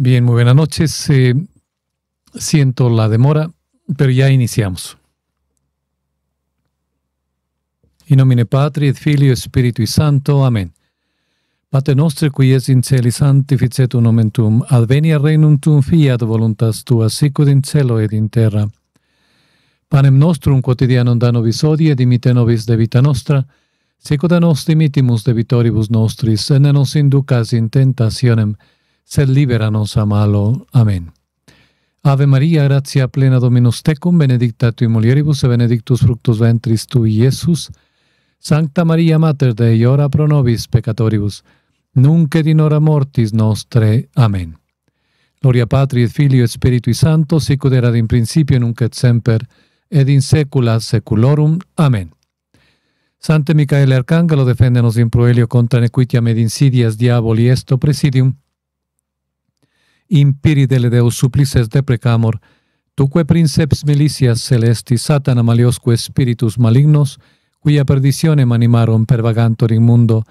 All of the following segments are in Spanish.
Bien, muy buenas noches. Siento la demora, pero ya iniciamos. In nomine Patri et Filii Spiritui Sancto. Amen. Pater nostre, qui es in celis, sanctificetur nomen tuum, adveniat regnum tuum, fiat voluntas tua, sicut in cielo et in terra. Panem nostrum quotidianum da nobis hodie, et dimitte nobis debita nostra, sicut a nos dimittimus debitoribus nostris, et ne nos inducas in tentationem, sed libera nos a malo. Amen. Ave Maria, gratia plena Dominus tecum, benedicta tui mulieribus, et benedictus fructus ventris tui, Iesus. Sancta Maria Mater Dei, ora pro nobis peccatoribus, nunc et in hora mortis nostre. Amen. Gloria Patri et Filii et Spiritui Sancto, sicut erat in principio, nunc et semper, et in saecula saeculorum. Amen. Sancte Micaele Arcangelo, defende-nos in proelio contra nequitiam et insidias diaboli esto presidium. Impiridele Deus supplices deprecamur, tuque princeps militias celestis, Satana maliosque spiritus malignos, quia perditionem animarum pervagantur in mundo,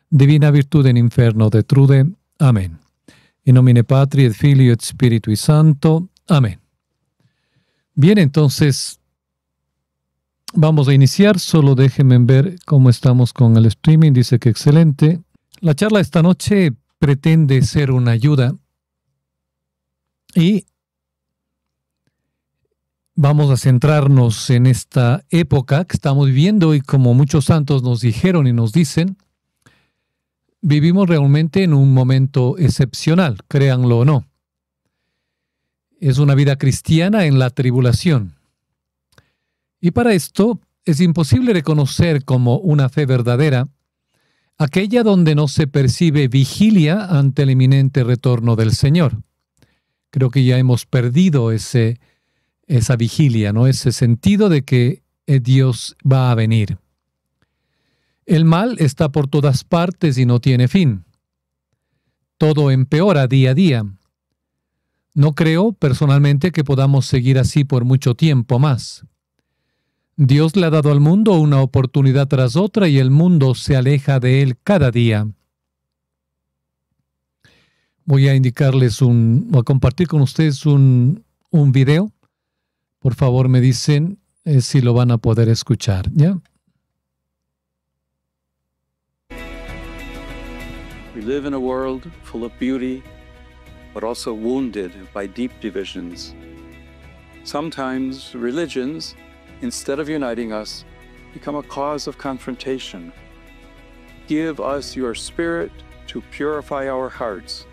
divina virtude in inferno detrude. Amén. In nomine Patri et Filii et Spiritui Sancto. Amén. Bien, entonces vamos a iniciar. Solo déjenme ver cómo estamos con el streaming. Dice que excelente. La charla esta noche pretende ser una ayuda y vamos a centrarnos en esta época que estamos viviendo y como muchos santos nos dijeron y nos dicen, vivimos realmente en un momento excepcional, créanlo o no. Es una vida cristiana en la tribulación. Y para esto es imposible reconocer como una fe verdadera aquella donde no se percibe vigilia ante el inminente retorno del Señor. Creo que ya hemos perdido esa vigilia, ¿no? Ese sentido de que Dios va a venir. El mal está por todas partes y no tiene fin. Todo empeora día a día. No creo personalmente que podamos seguir así por mucho tiempo más. Dios le ha dado al mundo una oportunidad tras otra y el mundo se aleja de él cada día. Voy a indicarles voy a compartir con ustedes un video. Por favor, me dicen si lo van a poder escuchar, ¿ya? We live in a world full of beauty, but also wounded by deep divisions. Sometimes religions, instead of uniting us, become a cause of confrontation. Give us your Spirit to purify our hearts,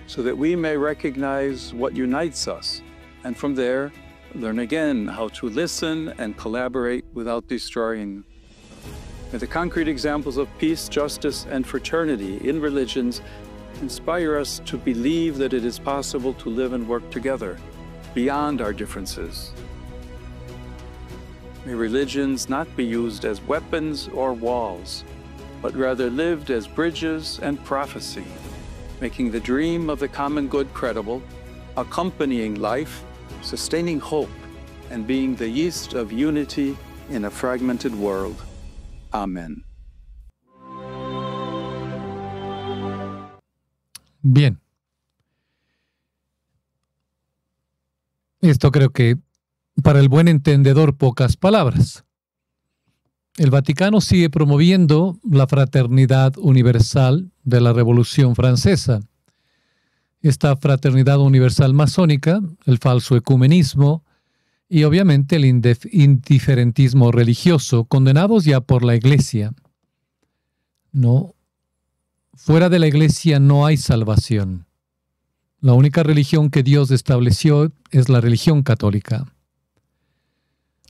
so that we may recognize what unites us, and from there, learn again how to listen and collaborate without destroying. May the concrete examples of peace, justice, and fraternity in religions inspire us to believe that it is possible to live and work together, beyond our differences. May religions not be used as weapons or walls, but rather lived as bridges and prophecy, making the dream of the common good credible, accompanying life, sustaining hope, and being the yeast of unity in a fragmented world. Amen. Bien. Esto creo que para el buen entendedor pocas palabras. El Vaticano sigue promoviendo la fraternidad universal de la Revolución Francesa. Esta fraternidad universal masónica, el falso ecumenismo y obviamente el indiferentismo religioso, condenados ya por la Iglesia. No, fuera de la Iglesia no hay salvación. La única religión que Dios estableció es la religión católica.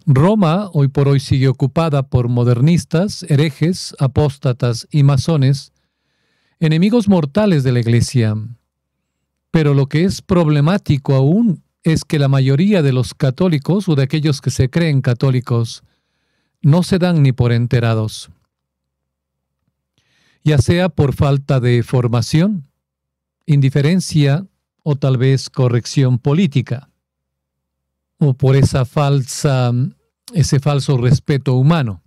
Roma hoy por hoy sigue ocupada por modernistas, herejes, apóstatas y masones, enemigos mortales de la Iglesia. Pero lo que es problemático aún es que la mayoría de los católicos o de aquellos que se creen católicos no se dan ni por enterados, ya sea por falta de formación, indiferencia o tal vez corrección política, o por ese falso respeto humano,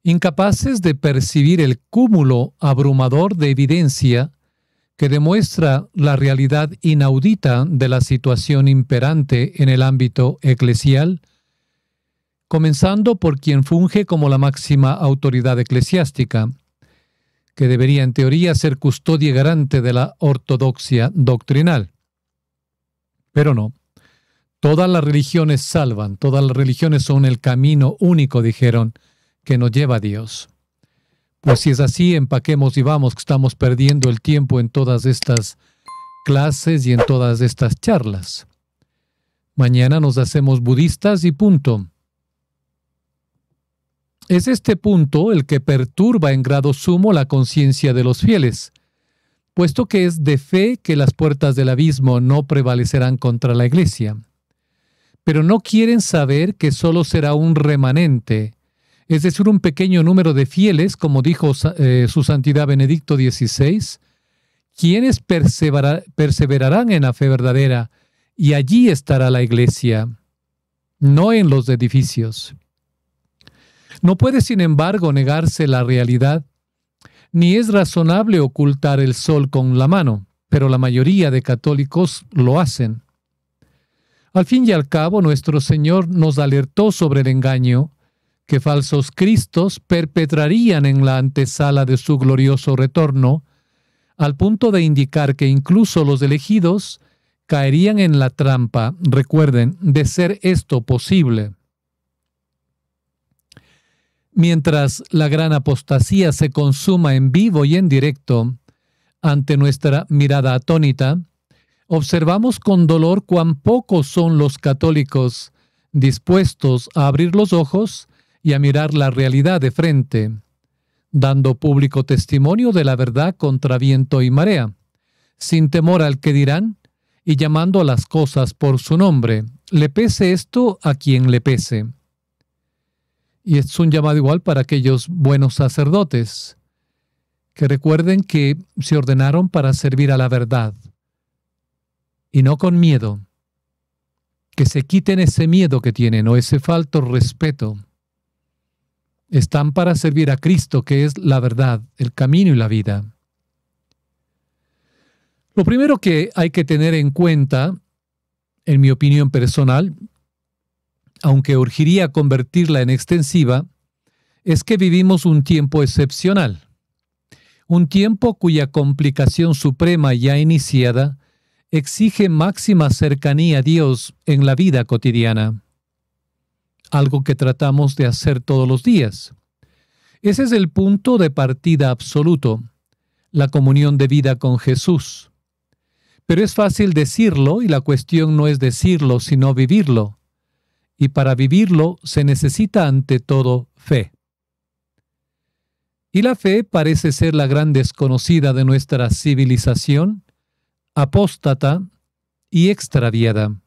incapaces de percibir el cúmulo abrumador de evidencia que demuestra la realidad inaudita de la situación imperante en el ámbito eclesial, comenzando por quien funge como la máxima autoridad eclesiástica, que debería en teoría ser custodia y garante de la ortodoxia doctrinal. Pero no. Todas las religiones salvan, todas las religiones son el camino único, dijeron, que nos lleva a Dios. Pues si es así, empaquemos y vamos, que estamos perdiendo el tiempo en todas estas clases y en todas estas charlas. Mañana nos hacemos budistas y punto. Es este punto el que perturba en grado sumo la conciencia de los fieles, puesto que es de fe que las puertas del abismo no prevalecerán contra la Iglesia. Pero no quieren saber que solo será un remanente, es decir, un pequeño número de fieles, como dijo su Santidad Benedicto XVI, quienes perseverarán en la fe verdadera, y allí estará la Iglesia, no en los edificios. No puede, sin embargo, negarse la realidad, ni es razonable ocultar el sol con la mano, pero la mayoría de católicos lo hacen. Al fin y al cabo, nuestro Señor nos alertó sobre el engaño que falsos cristos perpetrarían en la antesala de su glorioso retorno, al punto de indicar que incluso los elegidos caerían en la trampa, recuerden, de ser esto posible. Mientras la gran apostasía se consuma en vivo y en directo, ante nuestra mirada atónita, observamos con dolor cuán pocos son los católicos dispuestos a abrir los ojos y a mirar la realidad de frente, dando público testimonio de la verdad contra viento y marea, sin temor al que dirán y llamando a las cosas por su nombre, le pese esto a quien le pese. Y es un llamado igual para aquellos buenos sacerdotes, que recuerden que se ordenaron para servir a la verdad, y no con miedo, que se quiten ese miedo que tienen o ese falto respeto. Están para servir a Cristo, que es la verdad, el camino y la vida. Lo primero que hay que tener en cuenta, en mi opinión personal, aunque urgiría convertirla en extensiva, es que vivimos un tiempo excepcional, un tiempo cuya complicación suprema ya iniciada exige máxima cercanía a Dios en la vida cotidiana, algo que tratamos de hacer todos los días. Ese es el punto de partida absoluto, la comunión de vida con Jesús. Pero es fácil decirlo y la cuestión no es decirlo, sino vivirlo. Y para vivirlo se necesita ante todo fe. Y la fe parece ser la gran desconocida de nuestra civilización, apóstata y extraviada.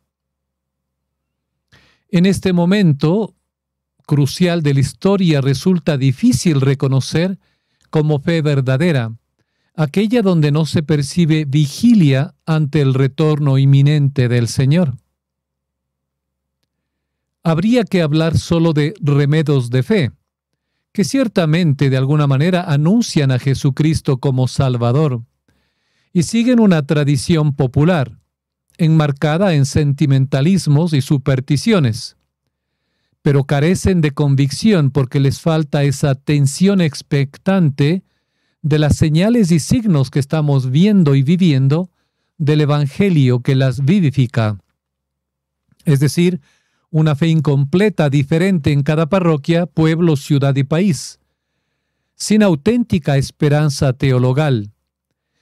En este momento crucial de la historia resulta difícil reconocer como fe verdadera aquella donde no se percibe vigilia ante el retorno inminente del Señor. Habría que hablar solo de remedios de fe, que ciertamente de alguna manera anuncian a Jesucristo como Salvador y siguen una tradición popular, enmarcada en sentimentalismos y supersticiones, pero carecen de convicción porque les falta esa tensión expectante de las señales y signos que estamos viendo y viviendo del Evangelio que las vivifica. Es decir, una fe incompleta, diferente en cada parroquia, pueblo, ciudad y país, sin auténtica esperanza teologal,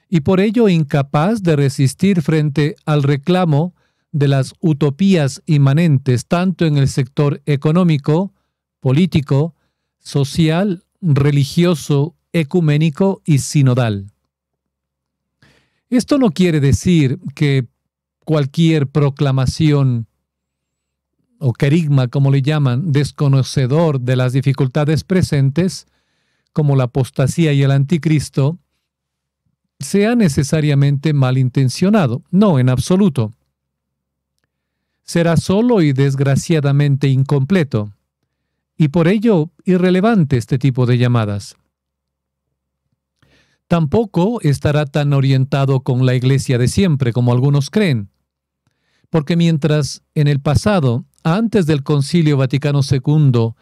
y por ello incapaz de resistir frente al reclamo de las utopías inmanentes tanto en el sector económico, político, social, religioso, ecuménico y sinodal. Esto no quiere decir que cualquier proclamación o querigma, como le llaman, desconocedor de las dificultades presentes, como la apostasía y el anticristo, sea necesariamente malintencionado. No, en absoluto. Será solo y desgraciadamente incompleto, y por ello irrelevante este tipo de llamadas. tampoco estará tan orientado con la Iglesia de siempre como algunos creen. Porque mientras en el pasado, antes del Concilio Vaticano II,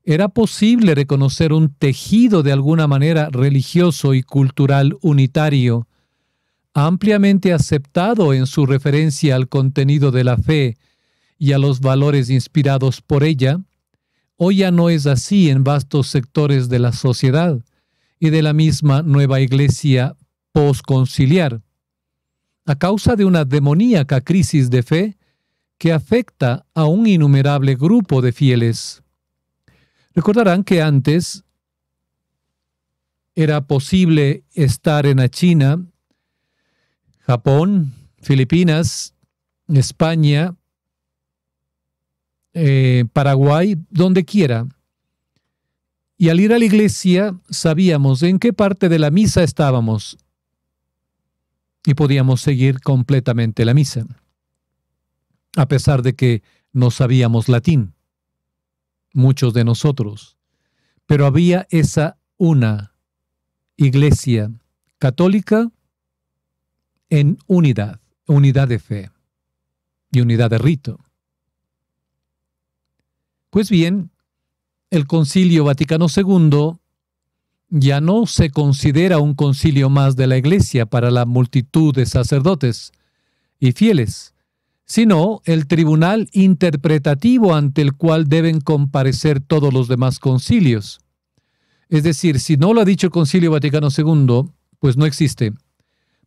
era posible reconocer un tejido de alguna manera religioso y cultural unitario, ampliamente aceptado en su referencia al contenido de la fe y a los valores inspirados por ella, hoy ya no es así en vastos sectores de la sociedad y de la misma nueva Iglesia posconciliar, a causa de una demoníaca crisis de fe que afecta a un innumerable grupo de fieles. Recordarán que antes era posible estar en la China, Japón, Filipinas, España, Paraguay, donde quiera. Y al ir a la iglesia sabíamos en qué parte de la misa estábamos y podíamos seguir completamente la misa, a pesar de que no sabíamos latín, muchos de nosotros. Pero había esa una iglesia católica en unidad de fe y unidad de rito. Pues bien, el Concilio Vaticano II ya no se considera un concilio más de la Iglesia para la multitud de sacerdotes y fieles, sino el tribunal interpretativo ante el cual deben comparecer todos los demás concilios. Es decir, si no lo ha dicho el Concilio Vaticano II, pues no existe.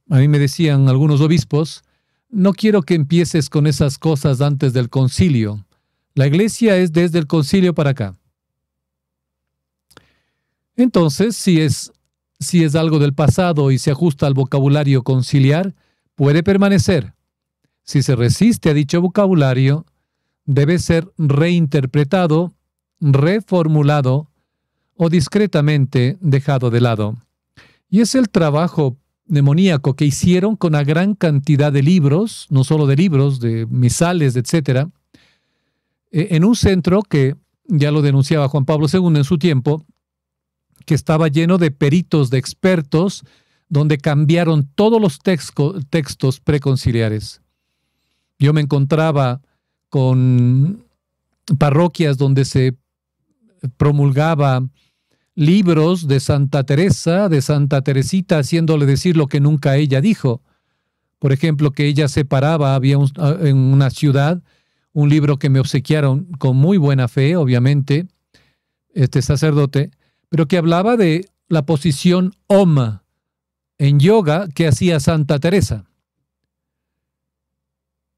A mí me decían algunos obispos, no quiero que empieces con esas cosas antes del concilio. La Iglesia es desde el concilio para acá. Entonces, si es algo del pasado y se ajusta al vocabulario conciliar, puede permanecer. Si se resiste a dicho vocabulario, debe ser reinterpretado, reformulado o discretamente dejado de lado. Y es el trabajo demoníaco que hicieron con una gran cantidad de libros, no solo de libros, de misales, etc., en un centro que ya lo denunciaba Juan Pablo II en su tiempo, que estaba lleno de peritos, de expertos, donde cambiaron todos los textos preconciliares. Yo me encontraba con parroquias donde se promulgaba libros de Santa Teresa, de Santa Teresita, haciéndole decir lo que nunca ella dijo. Por ejemplo, que ella separaba, había en una ciudad un libro que me obsequiaron con muy buena fe, obviamente, este sacerdote, pero que hablaba de la posición Om en yoga que hacía Santa Teresa.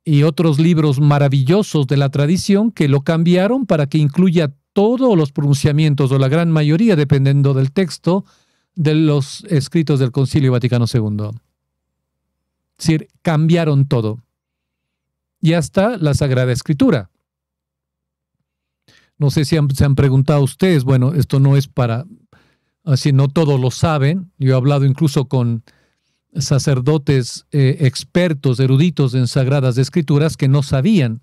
Y otros libros maravillosos de la tradición que lo cambiaron para que incluya todos los pronunciamientos, o la gran mayoría, dependiendo del texto, de los escritos del Concilio Vaticano II. Es decir, cambiaron todo. Y hasta la Sagrada Escritura. No sé si se han preguntado ustedes, bueno, esto no es para, así no todos lo saben. Yo he hablado incluso con sacerdotes expertos, eruditos en Sagradas Escrituras que no sabían.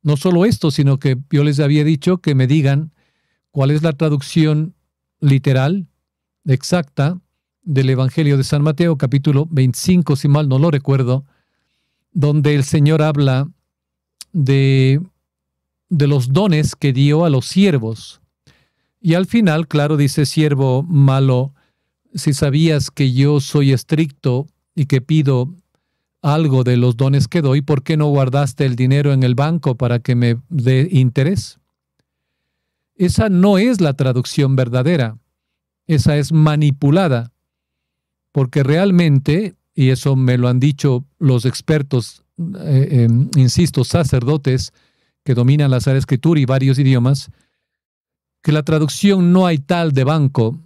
No solo esto, sino que yo les había dicho que me digan cuál es la traducción literal, exacta, del Evangelio de San Mateo, capítulo 25, si mal no lo recuerdo, donde el Señor habla de los dones que dio a los siervos. Y al final, claro, dice, siervo malo, si sabías que yo soy estricto y que pido algo de los dones que doy, ¿por qué no guardaste el dinero en el banco para que me dé interés? Esa no es la traducción verdadera. Esa es manipulada. Porque realmente, y eso me lo han dicho los expertos, insisto, sacerdotes que dominan la Sagrada Escritura y varios idiomas, que la traducción no hay tal de banco.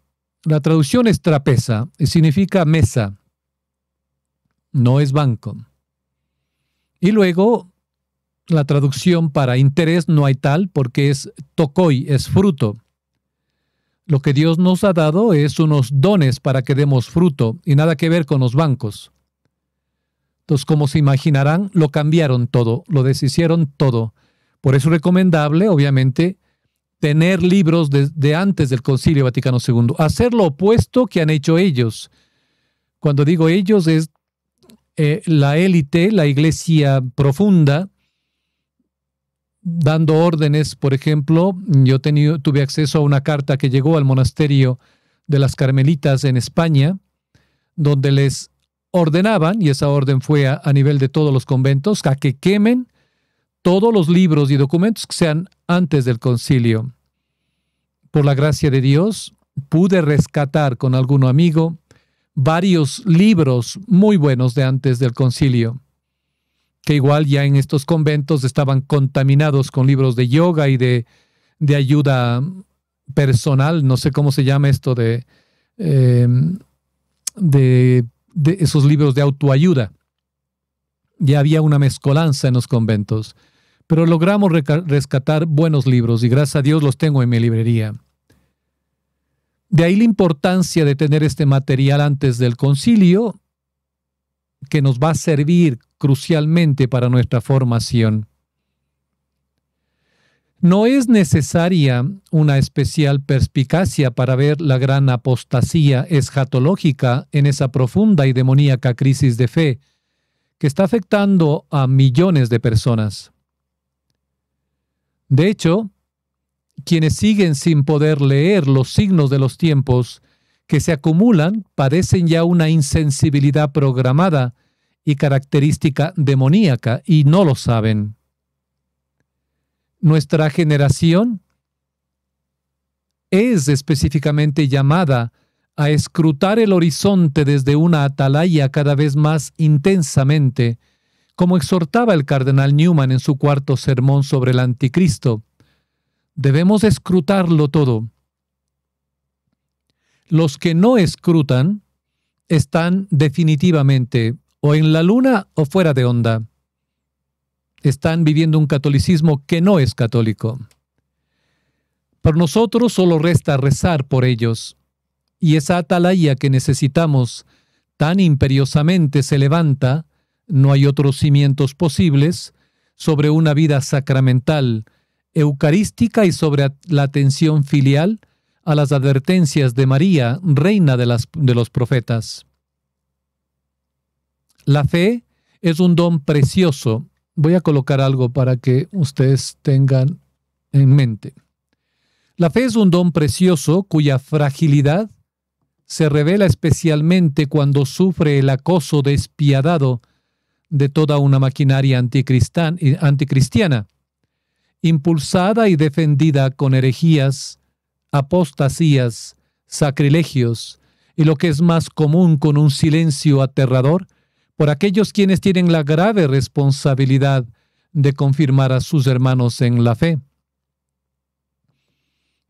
La traducción es trapeza y significa mesa. No es banco. Y luego, la traducción para interés no hay tal porque es tokoi, es fruto. Lo que Dios nos ha dado es unos dones para que demos fruto y nada que ver con los bancos. Entonces, como se imaginarán, lo cambiaron todo, lo deshicieron todo. Por eso es recomendable, obviamente, tener libros de antes del Concilio Vaticano II. Hacer lo opuesto que han hecho ellos, Cuando digo ellos es la élite, la iglesia profunda, dando órdenes. Por ejemplo, yo tuve acceso a una carta que llegó al monasterio de las Carmelitas en España, donde les ordenaban, y esa orden fue a nivel de todos los conventos, a que quemen todos los libros y documentos que sean antes del concilio. Por la gracia de Dios, pude rescatar con algún amigo varios libros muy buenos de antes del concilio, que igual ya en estos conventos estaban contaminados con libros de yoga y de ayuda personal, no sé cómo se llama esto de esos libros de autoayuda. Ya había una mezcolanza en los conventos, pero logramos rescatar buenos libros y gracias a Dios los tengo en mi librería. De ahí la importancia de tener este material antes del concilio, que nos va a servir crucialmente para nuestra formación. No es necesaria una especial perspicacia para ver la gran apostasía escatológica en esa profunda y demoníaca crisis de fe que está afectando a millones de personas. De hecho, quienes siguen sin poder leer los signos de los tiempos que se acumulan padecen ya una insensibilidad programada y característica demoníaca y no lo saben. Nuestra generación es específicamente llamada a escrutar el horizonte desde una atalaya cada vez más intensamente, como exhortaba el cardenal Newman en su cuarto sermón sobre el anticristo. Debemos escrutarlo todo. Los que no escrutan están definitivamente o en la luna o fuera de onda. Están viviendo un catolicismo que no es católico. Por nosotros solo resta rezar por ellos, y esa atalaya que necesitamos tan imperiosamente se levanta, no hay otros cimientos posibles, sobre una vida sacramental, eucarística y sobre la atención filial a las advertencias de María, reina de los profetas. La fe es un don precioso. Voy a colocar algo para que ustedes tengan en mente. La fe es un don precioso cuya fragilidad se revela especialmente cuando sufre el acoso despiadado de toda una maquinaria anticristiana, impulsada y defendida con herejías, apostasías, sacrilegios y lo que es más común, con un silencio aterrador por aquellos quienes tienen la grave responsabilidad de confirmar a sus hermanos en la fe.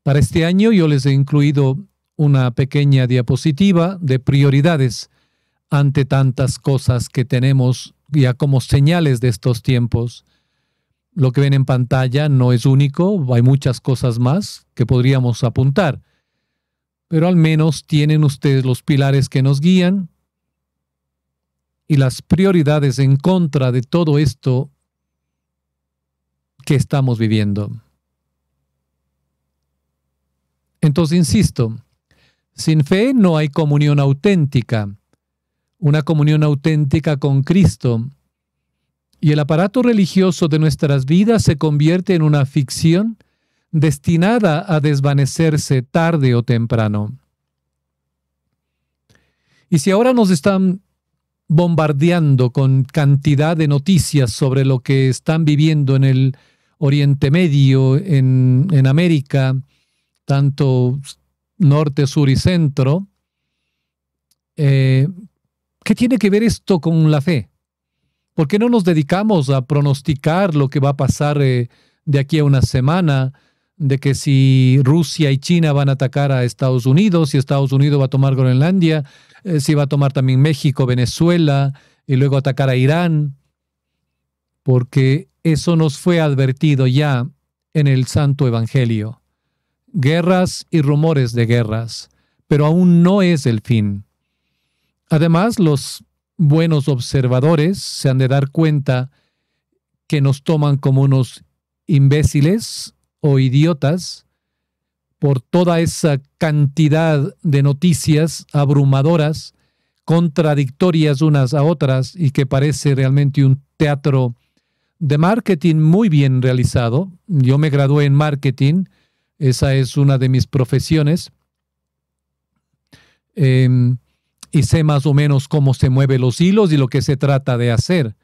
Para este año yo les he incluido una pequeña diapositiva de prioridades ante tantas cosas que tenemos ya como señales de estos tiempos. Lo que ven en pantalla no es único, hay muchas cosas más que podríamos apuntar, pero al menos tienen ustedes los pilares que nos guían y las prioridades en contra de todo esto que estamos viviendo. Entonces, insisto, sin fe no hay comunión auténtica, una comunión auténtica con Cristo. Y el aparato religioso de nuestras vidas se convierte en una ficción destinada a desvanecerse tarde o temprano. Y si ahora nos están bombardeando con cantidad de noticias sobre lo que están viviendo en el Oriente Medio, en América, tanto norte, sur y centro, ¿qué tiene que ver esto con la fe? ¿Por qué no nos dedicamos a pronosticar lo que va a pasar de aquí a una semana? De que si Rusia y China van a atacar a Estados Unidos, si Estados Unidos va a tomar Groenlandia, si va a tomar también México, Venezuela, y luego atacar a Irán. Porque eso nos fue advertido ya en el Santo Evangelio. Guerras y rumores de guerras, pero aún no es el fin. Además, los buenos observadores se han de dar cuenta que nos toman como unos imbéciles o idiotas por toda esa cantidad de noticias abrumadoras contradictorias unas a otras y que parece realmente un teatro de marketing muy bien realizado. Yo me gradué en marketing, esa es una de mis profesiones, y sé más o menos cómo se mueven los hilos y lo que se trata de hacer.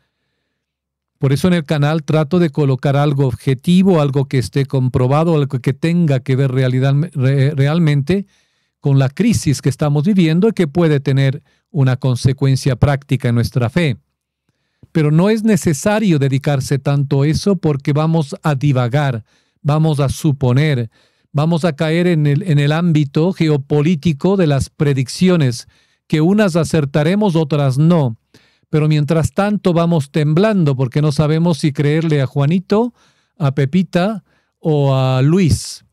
Por eso en el canal trato de colocar algo objetivo, algo que esté comprobado, algo que tenga que ver realmente con la crisis que estamos viviendo y que puede tener una consecuencia práctica en nuestra fe. Pero no es necesario dedicarse tanto a eso porque vamos a divagar, vamos a suponer, vamos a caer en el ámbito geopolítico de las predicciones, que unas acertaremos, otras no. Pero mientras tanto vamos temblando porque no sabemos si creerle a Juanito, a Pepita o a Luis.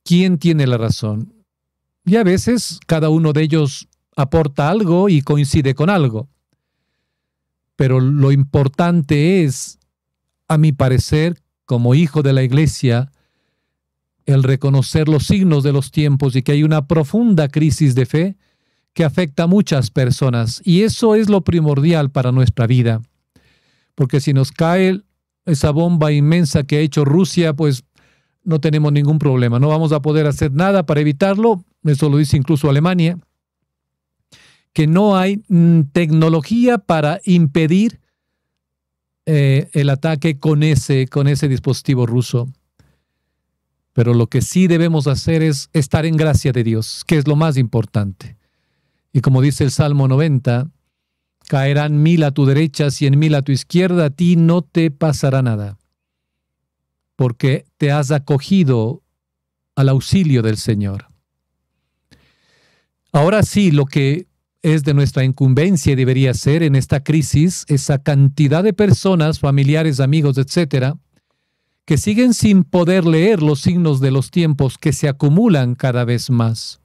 ¿Quién tiene la razón? Y a veces cada uno de ellos aporta algo y coincide con algo. Pero lo importante es, a mi parecer, como hijo de la Iglesia, el reconocer los signos de los tiempos y que hay una profunda crisis de fe que afecta a muchas personas. Y eso es lo primordial para nuestra vida. Porque si nos cae esa bomba inmensa que ha hecho Rusia, pues no tenemos ningún problema. No vamos a poder hacer nada para evitarlo. Eso lo dice incluso Alemania. Que no hay tecnología para impedir el ataque con ese dispositivo ruso. Pero lo que sí debemos hacer es estar en gracia de Dios, que es lo más importante. Y como dice el Salmo 90, caerán 1000 a tu derecha, 100,000 a tu izquierda, a ti no te pasará nada, porque te has acogido al auxilio del Señor. Ahora sí, lo que es de nuestra incumbencia y debería ser en esta crisis, esa cantidad de personas, familiares, amigos, etcétera, que siguen sin poder leer los signos de los tiempos que se acumulan cada vez más.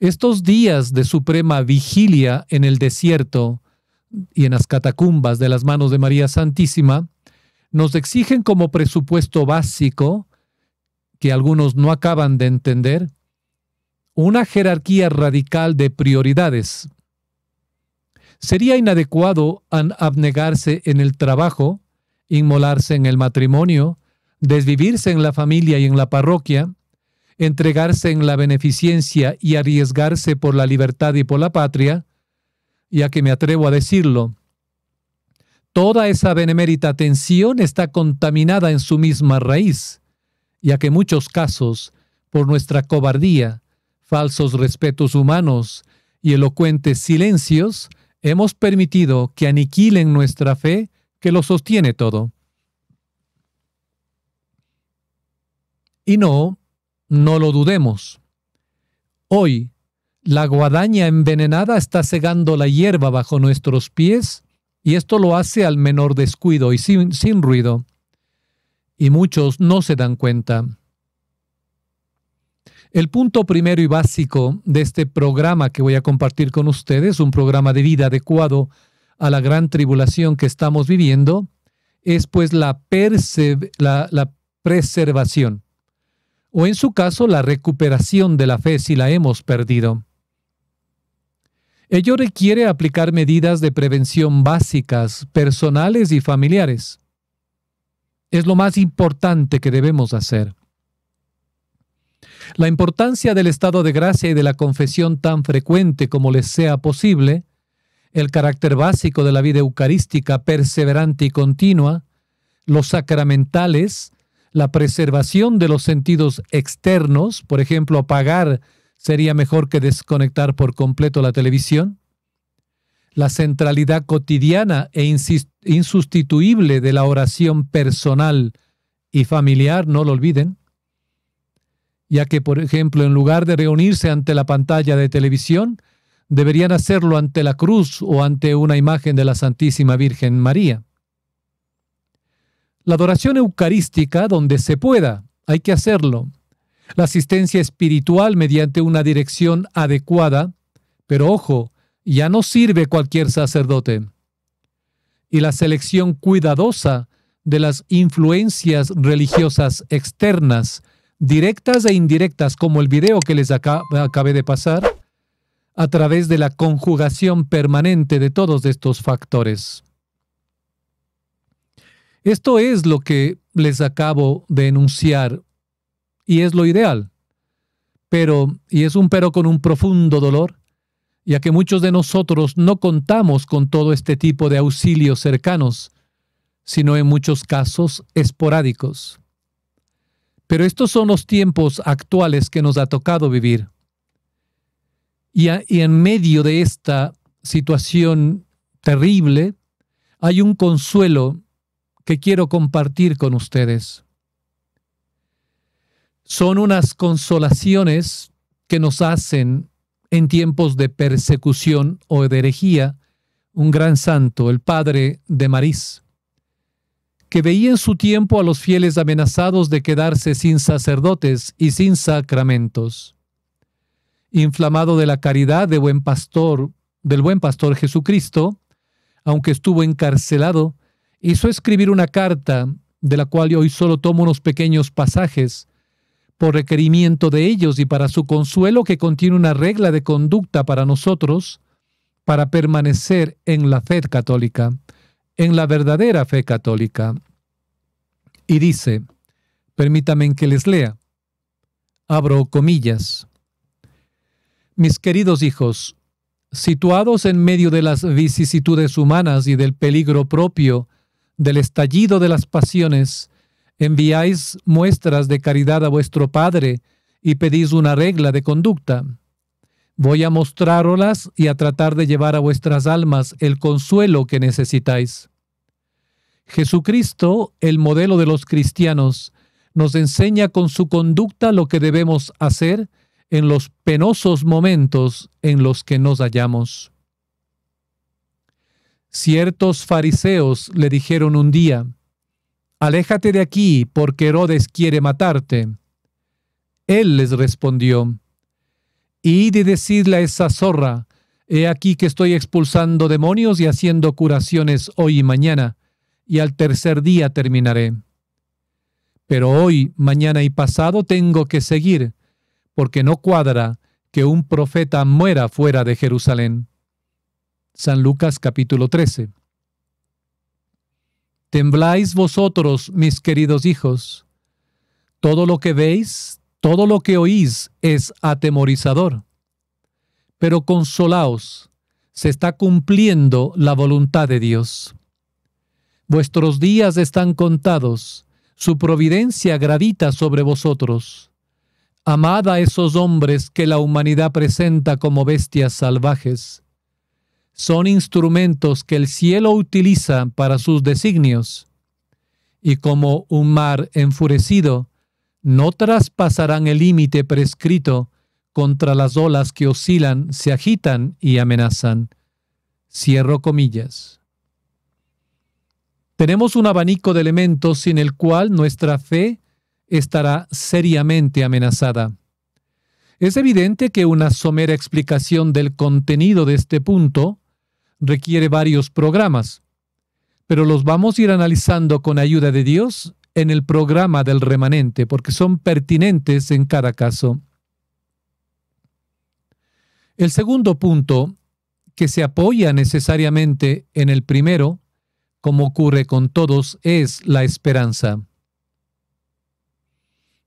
Estos días de suprema vigilia en el desierto y en las catacumbas de las manos de María Santísima nos exigen como presupuesto básico, que algunos no acaban de entender, una jerarquía radical de prioridades. Sería inadecuado abnegarse en el trabajo, inmolarse en el matrimonio, desvivirse en la familia y en la parroquia, entregarse en la beneficencia y arriesgarse por la libertad y por la patria, ya que me atrevo a decirlo, toda esa benemérita atención está contaminada en su misma raíz, ya que en muchos casos, por nuestra cobardía, falsos respetos humanos y elocuentes silencios, hemos permitido que aniquilen nuestra fe que lo sostiene todo. Y no lo dudemos. Hoy, la guadaña envenenada está cegando la hierba bajo nuestros pies y esto lo hace al menor descuido y sin ruido. Y muchos no se dan cuenta. El punto primero y básico de este programa que voy a compartir con ustedes, un programa de vida adecuado a la gran tribulación que estamos viviendo, es pues la preservación, o en su caso la recuperación de la fe si la hemos perdido. Ello requiere aplicar medidas de prevención básicas, personales y familiares. Es lo más importante que debemos hacer. La importancia del estado de gracia y de la confesión tan frecuente como les sea posible, el carácter básico de la vida eucarística perseverante y continua, los sacramentales, la preservación de los sentidos externos, por ejemplo, apagar sería mejor que desconectar por completo la televisión, la centralidad cotidiana e insustituible de la oración personal y familiar, no lo olviden, ya que, por ejemplo, en lugar de reunirse ante la pantalla de televisión, deberían hacerlo ante la cruz o ante una imagen de la Santísima Virgen María. La adoración eucarística, donde se pueda, hay que hacerlo. La asistencia espiritual mediante una dirección adecuada, pero ojo, ya no sirve cualquier sacerdote. Y la selección cuidadosa de las influencias religiosas externas, directas e indirectas, como el video que les acabé de pasar, a través de la conjugación permanente de todos estos factores. Esto es lo que les acabo de enunciar y es lo ideal. Y es un pero con un profundo dolor, ya que muchos de nosotros no contamos con todo este tipo de auxilios cercanos, sino en muchos casos esporádicos. Pero estos son los tiempos actuales que nos ha tocado vivir. Y en medio de esta situación terrible, hay un consuelo que quiero compartir con ustedes. Son unas consolaciones que nos hacen en tiempos de persecución o de herejía un gran santo, el padre de Marís, que veía en su tiempo a los fieles amenazados de quedarse sin sacerdotes y sin sacramentos. Inflamado de la caridad del buen pastor Jesucristo, aunque estuvo encarcelado, hizo escribir una carta, de la cual hoy solo tomo unos pequeños pasajes, por requerimiento de ellos y para su consuelo, que contiene una regla de conducta para nosotros, para permanecer en la fe católica, en la verdadera fe católica. Y dice, permítanme que les lea, abro comillas: mis queridos hijos, situados en medio de las vicisitudes humanas y del peligro propio del estallido de las pasiones, enviáis muestras de caridad a vuestro Padre y pedís una regla de conducta. Voy a mostrároslas y a tratar de llevar a vuestras almas el consuelo que necesitáis. Jesucristo, el modelo de los cristianos, nos enseña con su conducta lo que debemos hacer en los penosos momentos en los que nos hallamos. Ciertos fariseos le dijeron un día: «Aléjate de aquí, porque Herodes quiere matarte». Él les respondió: «Id y decidle a esa zorra, he aquí que estoy expulsando demonios y haciendo curaciones hoy y mañana, y al tercer día terminaré. Pero hoy, mañana y pasado tengo que seguir, porque no cuadra que un profeta muera fuera de Jerusalén». San Lucas capítulo 13. ¿Tembláis vosotros, mis queridos hijos? Todo lo que veis, todo lo que oís es atemorizador. Pero consolaos, se está cumpliendo la voluntad de Dios. Vuestros días están contados, su providencia gravita sobre vosotros. Amad a esos hombres que la humanidad presenta como bestias salvajes. Son instrumentos que el cielo utiliza para sus designios, y como un mar enfurecido, no traspasarán el límite prescrito contra las olas que oscilan, se agitan y amenazan. Cierro comillas. Tenemos un abanico de elementos sin el cual nuestra fe estará seriamente amenazada. Es evidente que una somera explicación del contenido de este punto requiere varios programas, pero los vamos a ir analizando con ayuda de Dios en el programa del remanente, porque son pertinentes en cada caso. El segundo punto, que se apoya necesariamente en el primero, como ocurre con todos, es la esperanza.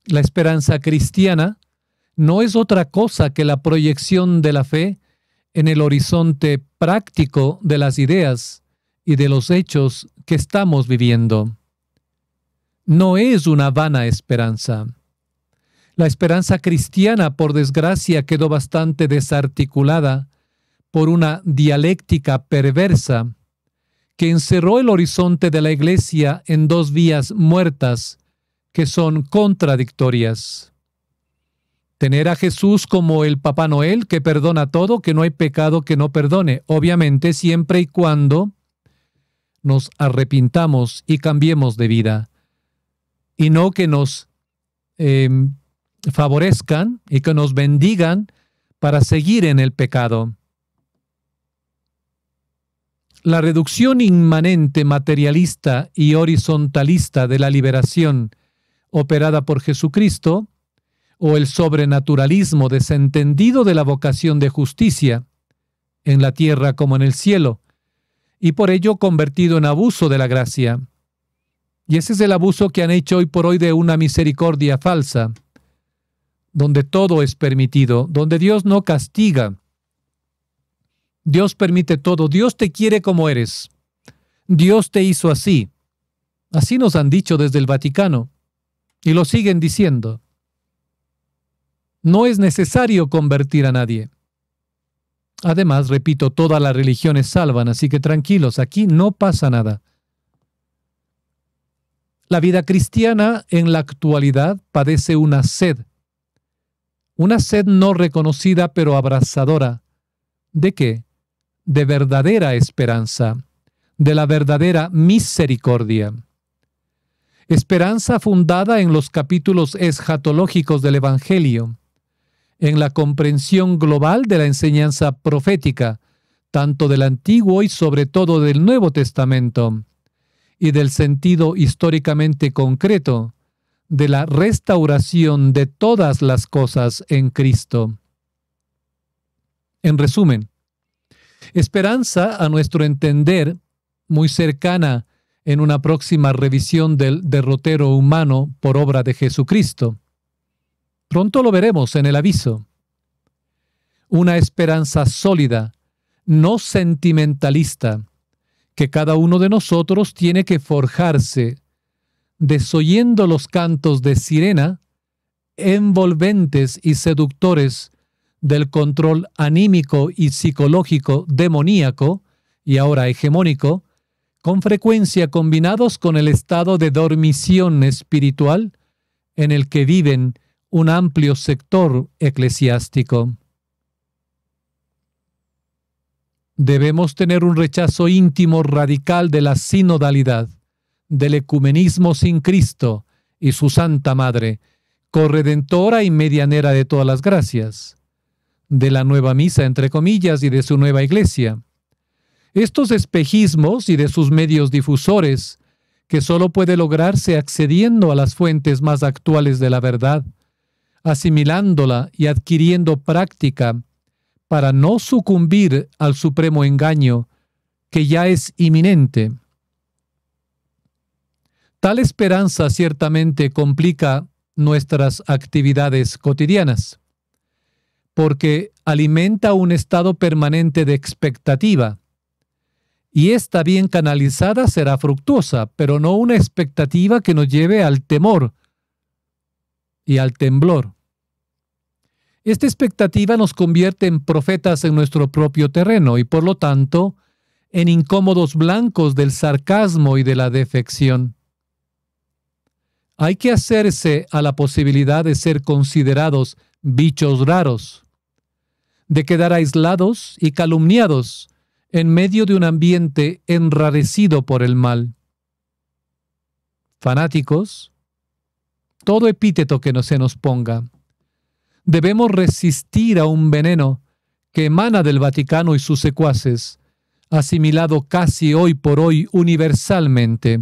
La esperanza cristiana no es otra cosa que la proyección de la fe en el horizonte práctico de las ideas y de los hechos que estamos viviendo. No es una vana esperanza. La esperanza cristiana, por desgracia, quedó bastante desarticulada por una dialéctica perversa que encerró el horizonte de la Iglesia en dos vías muertas que son contradictorias. Tener a Jesús como el Papá Noel que perdona todo, que no hay pecado que no perdone, obviamente siempre y cuando nos arrepintamos y cambiemos de vida, y no que nos favorezcan y que nos bendigan para seguir en el pecado. La reducción inmanente materialista y horizontalista de la liberación operada por Jesucristo o el sobrenaturalismo desentendido de la vocación de justicia, en la tierra como en el cielo, y por ello convertido en abuso de la gracia. Y ese es el abuso que han hecho hoy por hoy de una misericordia falsa, donde todo es permitido, donde Dios no castiga. Dios permite todo. Dios te quiere como eres. Dios te hizo así. Así nos han dicho desde el Vaticano, y lo siguen diciendo. No es necesario convertir a nadie. Además, repito, todas las religiones salvan, así que tranquilos, aquí no pasa nada. La vida cristiana en la actualidad padece una sed no reconocida pero abrazadora. ¿De qué? De verdadera esperanza, de la verdadera misericordia. Esperanza fundada en los capítulos escatológicos del Evangelio, en la comprensión global de la enseñanza profética, tanto del Antiguo y sobre todo del Nuevo Testamento, y del sentido históricamente concreto de la restauración de todas las cosas en Cristo. En resumen, esperanza, a nuestro entender, muy cercana en una próxima revisión del derrotero humano por obra de Jesucristo. Pronto lo veremos en el aviso. Una esperanza sólida, no sentimentalista, que cada uno de nosotros tiene que forjarse, desoyendo los cantos de sirena, envolventes y seductores del control anímico y psicológico demoníaco, y ahora hegemónico, con frecuencia combinados con el estado de dormición espiritual en el que viven un amplio sector eclesiástico. Debemos tener un rechazo íntimo radical de la sinodalidad, del ecumenismo sin Cristo y su Santa Madre, corredentora y medianera de todas las gracias, de la nueva misa, entre comillas, y de su nueva iglesia. Estos espejismos y de sus medios difusores, que solo puede lograrse accediendo a las fuentes más actuales de la verdad, asimilándola y adquiriendo práctica para no sucumbir al supremo engaño que ya es inminente. Tal esperanza ciertamente complica nuestras actividades cotidianas, porque alimenta un estado permanente de expectativa, y esta bien canalizada será fructuosa, pero no una expectativa que nos lleve al temor y al temblor. Esta expectativa nos convierte en profetas en nuestro propio terreno y, por lo tanto, en incómodos blancos del sarcasmo y de la defección. Hay que hacerse a la posibilidad de ser considerados bichos raros, de quedar aislados y calumniados en medio de un ambiente enrarecido por el mal. Fanáticos, todo epíteto que no se nos ponga. Debemos resistir a un veneno que emana del Vaticano y sus secuaces, asimilado casi hoy por hoy universalmente.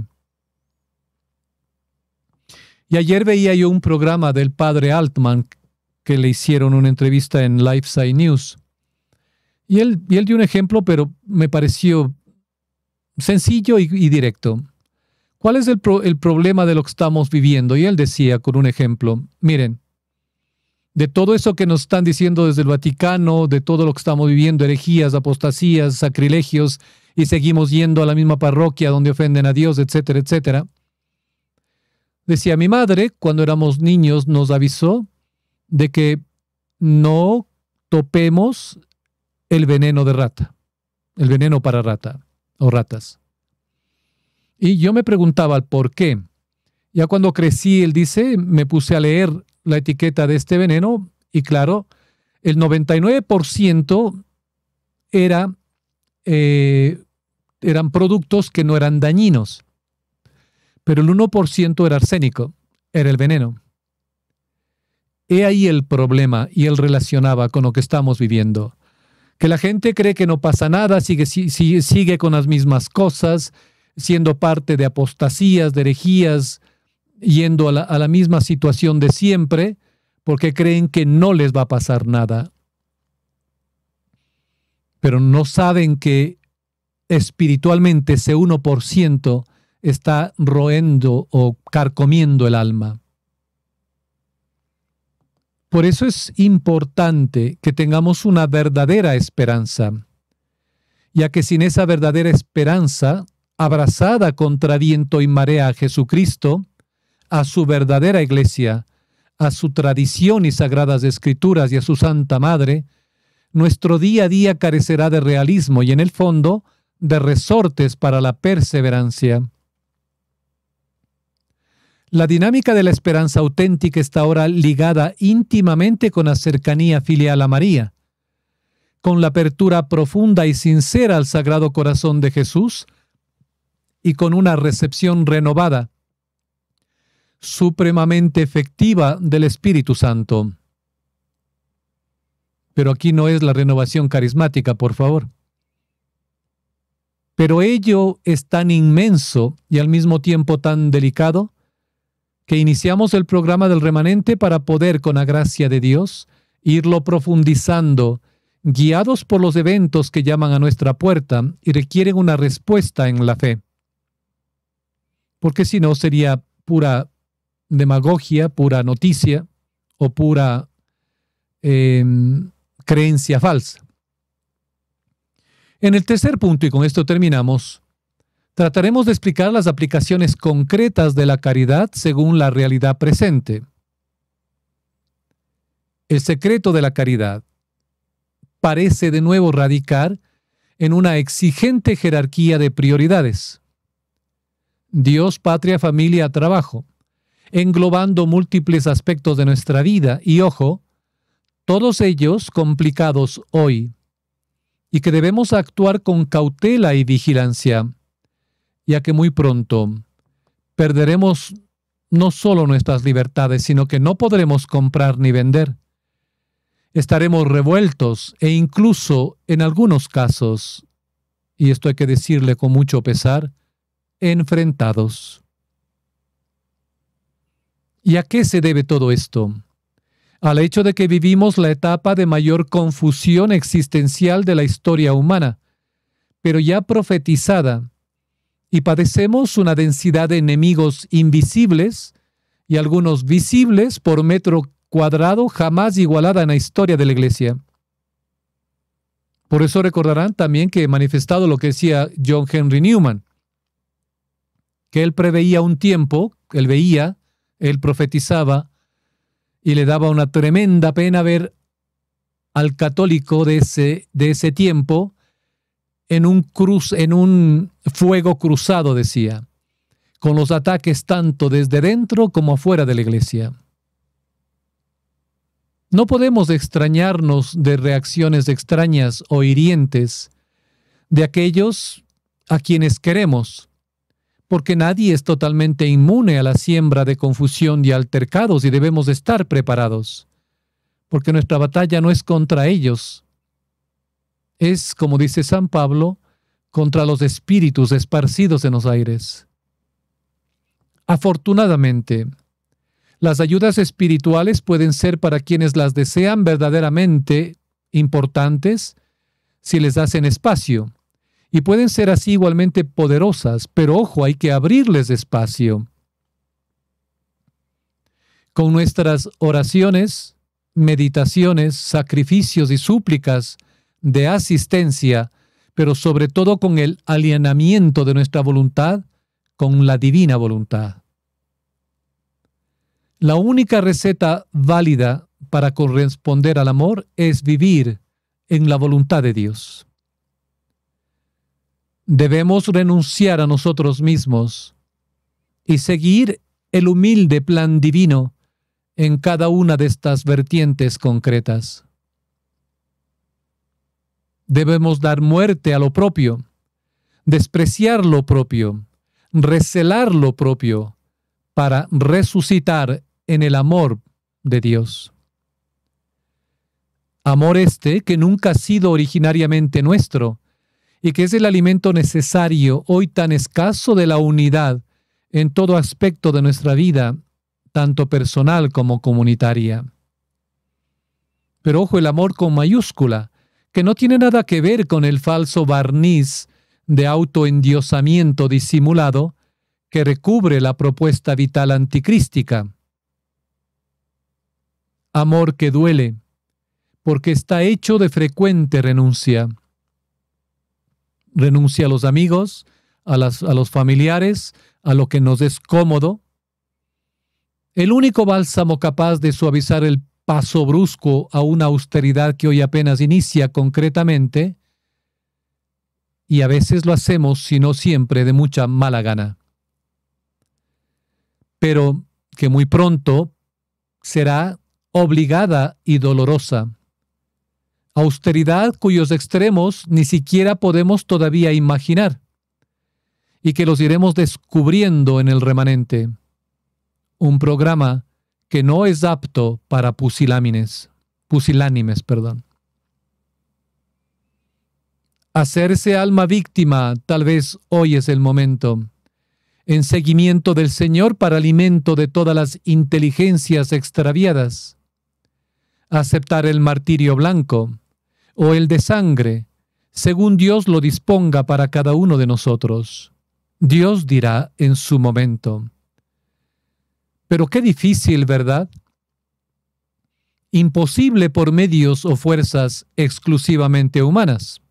Y ayer veía yo un programa del padre Altman que le hicieron una entrevista en LifeSci News. Y él dio un ejemplo, pero me pareció sencillo y directo. ¿Cuál es el problema de lo que estamos viviendo? Y él decía con un ejemplo, miren, de todo eso que nos están diciendo desde el Vaticano, de todo lo que estamos viviendo, herejías, apostasías, sacrilegios, y seguimos yendo a la misma parroquia donde ofenden a Dios, etcétera, etcétera. Decía, mi madre, cuando éramos niños, nos avisó de que no topemos el veneno de rata, el veneno para rata o ratas. Y yo me preguntaba el por qué. Ya cuando crecí, él dice, me puse a leer la etiqueta de este veneno y claro, el 99% eran productos que no eran dañinos, pero el 1% era arsénico, era el veneno. He ahí el problema, y él relacionaba con lo que estamos viviendo. Que la gente cree que no pasa nada, sigue con las mismas cosas, siendo parte de apostasías, de herejías, yendo a la misma situación de siempre, porque creen que no les va a pasar nada. Pero no saben que espiritualmente ese 1% está roendo o carcomiendo el alma. Por eso es importante que tengamos una verdadera esperanza, ya que sin esa verdadera esperanza, abrazada contra viento y marea a Jesucristo, a su verdadera iglesia, a su tradición y sagradas escrituras y a su Santa Madre, nuestro día a día carecerá de realismo y en el fondo de resortes para la perseverancia. La dinámica de la esperanza auténtica está ahora ligada íntimamente con la cercanía filial a María, con la apertura profunda y sincera al Sagrado Corazón de Jesús y con una recepción renovada, supremamente efectiva del Espíritu Santo. Pero aquí no es la renovación carismática, por favor. Pero ello es tan inmenso y al mismo tiempo tan delicado que iniciamos el programa del remanente para poder, con la gracia de Dios, irlo profundizando, guiados por los eventos que llaman a nuestra puerta y requieren una respuesta en la fe. Porque si no sería pura demagogia, pura noticia o pura creencia falsa. En el tercer punto, y con esto terminamos, trataremos de explicar las aplicaciones concretas de la caridad según la realidad presente. El secreto de la caridad parece de nuevo radicar en una exigente jerarquía de prioridades. Dios, patria, familia, trabajo, englobando múltiples aspectos de nuestra vida y, ojo, todos ellos complicados hoy, y que debemos actuar con cautela y vigilancia, ya que muy pronto perderemos no solo nuestras libertades, sino que no podremos comprar ni vender. Estaremos revueltos e incluso, en algunos casos, y esto hay que decirle con mucho pesar, enfrentados. ¿Y a qué se debe todo esto? Al hecho de que vivimos la etapa de mayor confusión existencial de la historia humana, pero ya profetizada, y padecemos una densidad de enemigos invisibles y algunos visibles por metro cuadrado jamás igualada en la historia de la Iglesia. Por eso recordarán también que he manifestado lo que decía John Henry Newman, que él preveía un tiempo, él veía, él profetizaba, y le daba una tremenda pena ver al católico de ese tiempo en un fuego cruzado, decía, con los ataques tanto desde dentro como afuera de la iglesia. No podemos extrañarnos de reacciones extrañas o hirientes de aquellos a quienes queremos, porque nadie es totalmente inmune a la siembra de confusión y altercados y debemos estar preparados, porque nuestra batalla no es contra ellos, es, como dice San Pablo, contra los espíritus esparcidos en los aires. Afortunadamente, las ayudas espirituales pueden ser para quienes las desean verdaderamente importantes si les hacen espacio, y pueden ser así igualmente poderosas, pero ojo, hay que abrirles espacio. Con nuestras oraciones, meditaciones, sacrificios y súplicas de asistencia, pero sobre todo con el alineamiento de nuestra voluntad con la divina voluntad. La única receta válida para corresponder al amor es vivir en la voluntad de Dios. Debemos renunciar a nosotros mismos y seguir el humilde plan divino en cada una de estas vertientes concretas. Debemos dar muerte a lo propio, despreciar lo propio, recelar lo propio, para resucitar en el amor de Dios. Amor este que nunca ha sido originariamente nuestro y que es el alimento necesario hoy tan escaso de la unidad en todo aspecto de nuestra vida, tanto personal como comunitaria. Pero ojo, el amor con mayúscula, que no tiene nada que ver con el falso barniz de autoendiosamiento disimulado que recubre la propuesta vital anticrística. Amor que duele, porque está hecho de frecuente renuncia. Renuncia a los amigos, a los familiares, a lo que nos es cómodo. El único bálsamo capaz de suavizar el paso brusco a una austeridad que hoy apenas inicia concretamente, y a veces lo hacemos, si no siempre, de mucha mala gana. Pero que muy pronto será obligada y dolorosa. Austeridad cuyos extremos ni siquiera podemos todavía imaginar, y que los iremos descubriendo en el remanente. Un programa que no es apto para pusilánimes. Hacerse alma víctima, tal vez hoy es el momento, en seguimiento del Señor para alimento de todas las inteligencias extraviadas. Aceptar el martirio blanco o el de sangre, según Dios lo disponga para cada uno de nosotros. Dios dirá en su momento. Pero qué difícil, ¿verdad? Imposible por medios o fuerzas exclusivamente humanas.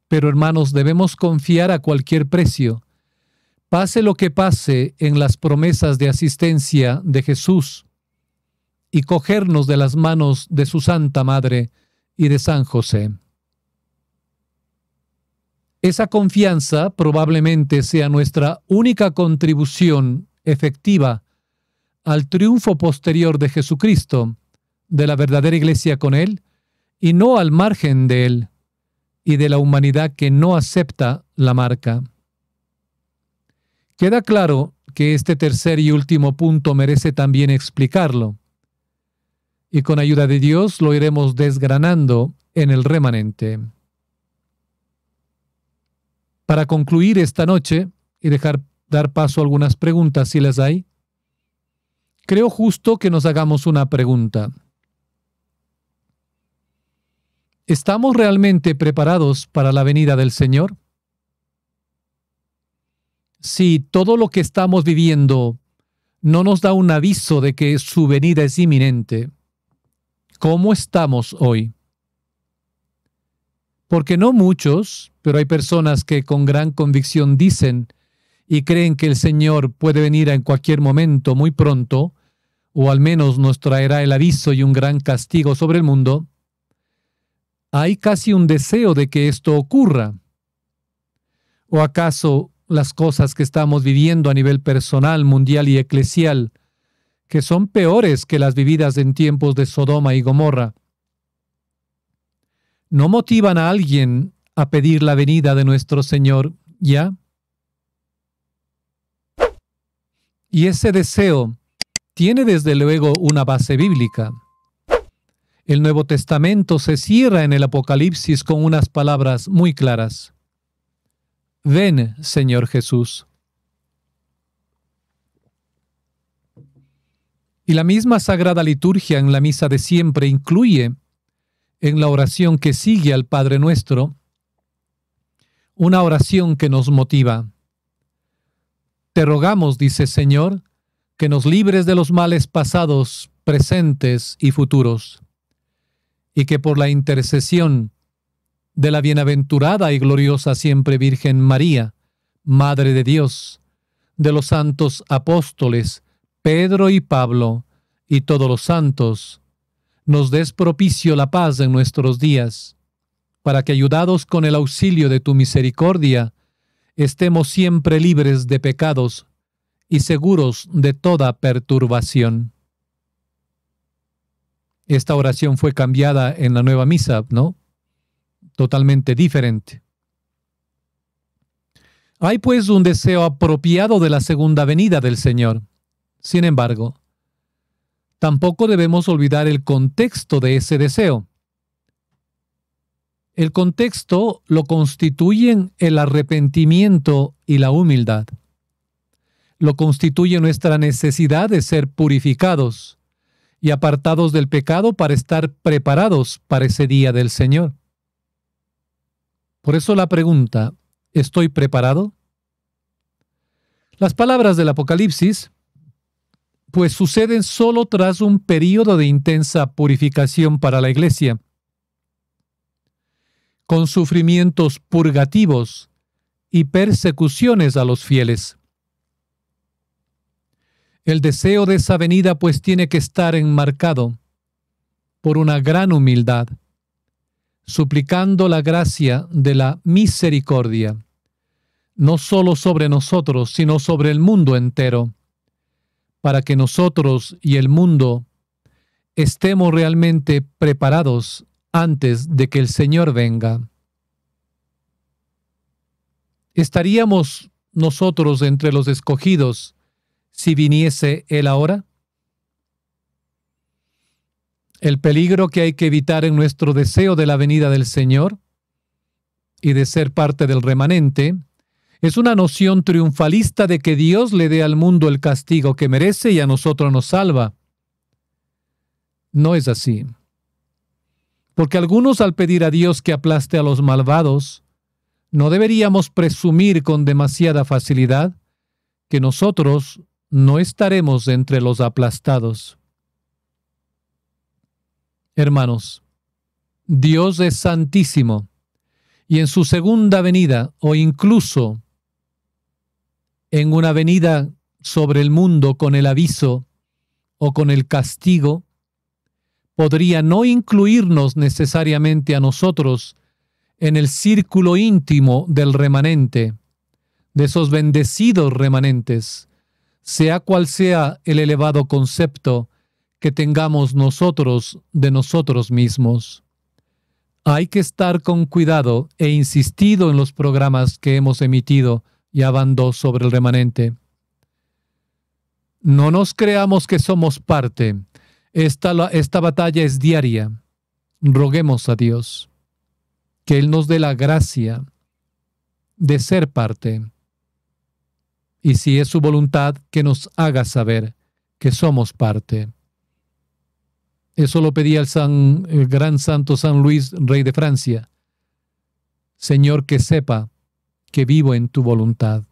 Pero hermanos, debemos confiar a cualquier precio, pase lo que pase, en las promesas de asistencia de Jesús, y cogernos de las manos de su Santa Madre y de San José. Esa confianza probablemente sea nuestra única contribución efectiva al triunfo posterior de Jesucristo, de la verdadera Iglesia con Él, y no al margen de Él, y de la humanidad que no acepta la marca. Queda claro que este tercer y último punto merece también explicarlo, y con ayuda de Dios lo iremos desgranando en el remanente. Para concluir esta noche y dar paso a algunas preguntas si las hay, creo justo que nos hagamos una pregunta. ¿Estamos realmente preparados para la venida del Señor? Si todo lo que estamos viviendo no nos da un aviso de que su venida es inminente, ¿cómo estamos hoy? Porque no muchos, pero hay personas que con gran convicción dicen y creen que el Señor puede venir en cualquier momento, muy pronto, o al menos nos traerá el aviso y un gran castigo sobre el mundo. Hay casi un deseo de que esto ocurra. ¿O acaso las cosas que estamos viviendo a nivel personal, mundial y eclesial, que son peores que las vividas en tiempos de Sodoma y Gomorra, no motivan a alguien a pedir la venida de nuestro Señor ya? Y ese deseo tiene desde luego una base bíblica. El Nuevo Testamento se cierra en el Apocalipsis con unas palabras muy claras. Ven, Señor Jesús. Y la misma Sagrada Liturgia en la misa de siempre incluye, en la oración que sigue al Padre Nuestro, una oración que nos motiva. Te rogamos, dice Señor, que nos libres de los males pasados, presentes y futuros, y que por la intercesión de la bienaventurada y gloriosa siempre Virgen María, Madre de Dios, de los santos apóstoles Pedro y Pablo, y todos los santos, nos des propicio la paz en nuestros días, para que, ayudados con el auxilio de tu misericordia, estemos siempre libres de pecados y seguros de toda perturbación. Esta oración fue cambiada en la nueva misa, ¿no? Totalmente diferente. Hay pues un deseo apropiado de la segunda venida del Señor. Sin embargo, tampoco debemos olvidar el contexto de ese deseo. El contexto lo constituyen el arrepentimiento y la humildad. Lo constituye nuestra necesidad de ser purificados y apartados del pecado para estar preparados para ese día del Señor. Por eso la pregunta, ¿estoy preparado? Las palabras del Apocalipsis, pues suceden solo tras un período de intensa purificación para la Iglesia, con sufrimientos purgativos y persecuciones a los fieles. El deseo de esa venida pues tiene que estar enmarcado por una gran humildad, suplicando la gracia de la misericordia, no solo sobre nosotros, sino sobre el mundo entero, para que nosotros y el mundo estemos realmente preparados antes de que el Señor venga. ¿Estaríamos nosotros entre los escogidos si viniese Él ahora? El peligro que hay que evitar en nuestro deseo de la venida del Señor y de ser parte del remanente es una noción triunfalista de que Dios le dé al mundo el castigo que merece y a nosotros nos salva. No es así. Porque algunos, al pedir a Dios que aplaste a los malvados, no deberíamos presumir con demasiada facilidad que nosotros no estaremos entre los aplastados. Hermanos, Dios es santísimo, y en su segunda venida, o incluso en una venida sobre el mundo con el aviso o con el castigo, podría no incluirnos necesariamente a nosotros en el círculo íntimo del remanente, de esos bendecidos remanentes, sea cual sea el elevado concepto que tengamos nosotros de nosotros mismos. Hay que estar con cuidado e insistido en los programas que hemos emitido ya van 2 sobre el remanente. No nos creamos que somos parte. Esta batalla es diaria. Roguemos a Dios que Él nos dé la gracia de ser parte. Y si es su voluntad, que nos haga saber que somos parte. Eso lo pedía el gran santo San Luis, rey de Francia. Señor, que sepa que vivo en tu voluntad.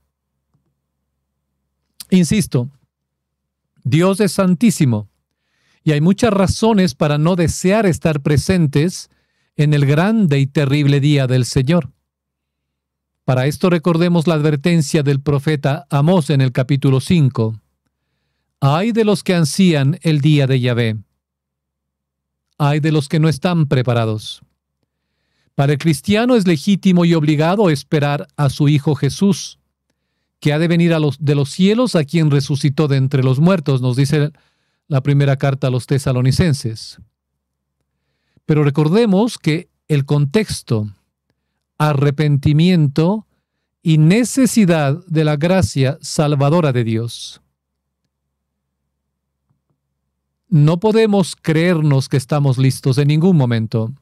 Insisto, Dios es santísimo y hay muchas razones para no desear estar presentes en el grande y terrible día del Señor. Para esto recordemos la advertencia del profeta Amós en el capítulo 5. Ay de los que ansían el día de Yahvé. Ay de los que no están preparados. Para el cristiano es legítimo y obligado esperar a su Hijo Jesús, que ha de venir de los cielos, a quien resucitó de entre los muertos, nos dice la primera carta a los tesalonicenses. Pero recordemos que el contexto, arrepentimiento y necesidad de la gracia salvadora de Dios. No podemos creernos que estamos listos en ningún momento.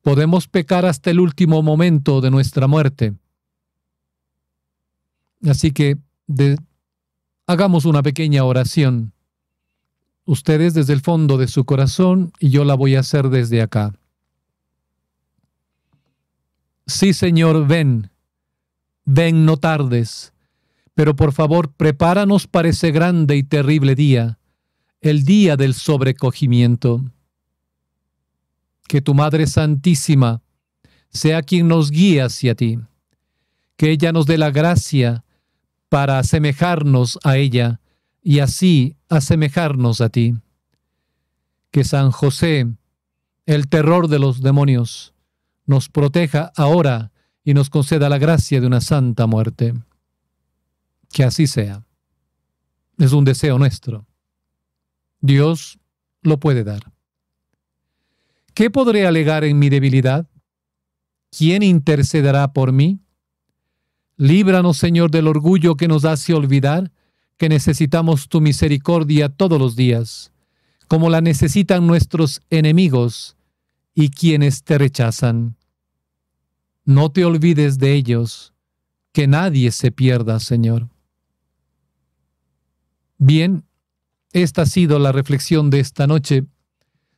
Podemos pecar hasta el último momento de nuestra muerte. Así que hagamos una pequeña oración. Ustedes desde el fondo de su corazón y yo la voy a hacer desde acá. Sí, Señor, ven. Ven, no tardes. Pero por favor, prepáranos para ese grande y terrible día, el día del sobrecogimiento. Que tu Madre Santísima sea quien nos guíe hacia ti. Que ella nos dé la gracia para asemejarnos a ella y así asemejarnos a ti. Que San José, el terror de los demonios, nos proteja ahora y nos conceda la gracia de una santa muerte. Que así sea. Es un deseo nuestro. Dios lo puede dar. ¿Qué podré alegar en mi debilidad? ¿Quién intercederá por mí? Líbranos, Señor, del orgullo que nos hace olvidar que necesitamos tu misericordia todos los días, como la necesitan nuestros enemigos y quienes te rechazan. No te olvides de ellos, que nadie se pierda, Señor. Bien, esta ha sido la reflexión de esta noche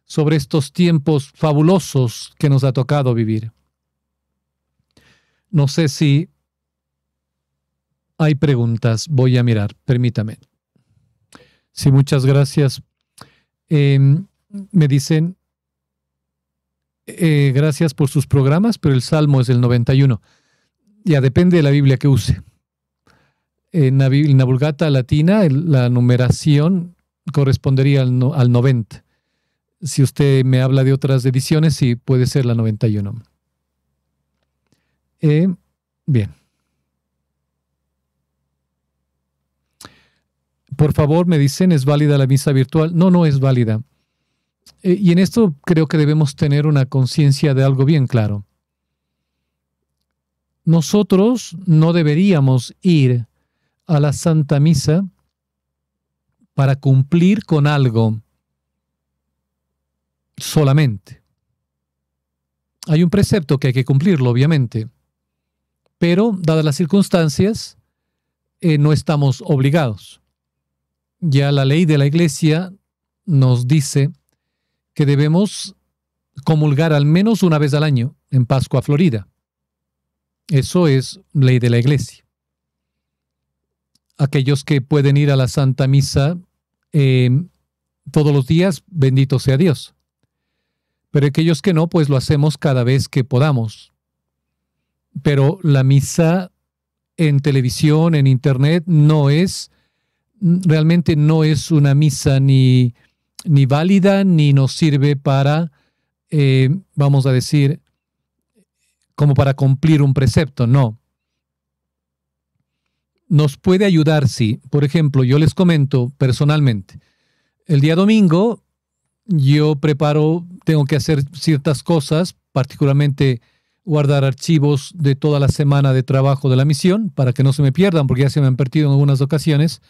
sobre estos tiempos fabulosos que nos ha tocado vivir. No sé si hay preguntas. Voy a mirar, permítame. Sí, muchas gracias. Me dicen, gracias por sus programas, pero el Salmo es el 91. Ya depende de la Biblia que use. En la Vulgata Latina, la numeración correspondería al 90. Si usted me habla de otras ediciones, sí, puede ser la 91. Bien. Por favor, me dicen, ¿es válida la misa virtual? No, no es válida. Y en esto creo que debemos tener una conciencia de algo bien claro. Nosotros no deberíamos ir a la Santa Misa para cumplir con algo solamente. Hay un precepto que hay que cumplirlo, obviamente, pero dadas las circunstancias, no estamos obligados. Ya la ley de la Iglesia nos dice que debemos comulgar al menos una vez al año en Pascua Florida. Eso es ley de la Iglesia. Aquellos que pueden ir a la Santa Misa todos los días, bendito sea Dios. Pero aquellos que no, pues lo hacemos cada vez que podamos. Pero la misa en televisión, en internet, realmente no es una misa ni válida, ni nos sirve para, vamos a decir, como para cumplir un precepto, no. Nos puede ayudar, sí. Por ejemplo, yo les comento personalmente, el día domingo yo tengo que hacer ciertas cosas, particularmente guardar archivos de toda la semana de trabajo de la misión, para que no se me pierdan, porque ya se me han perdido en algunas ocasiones.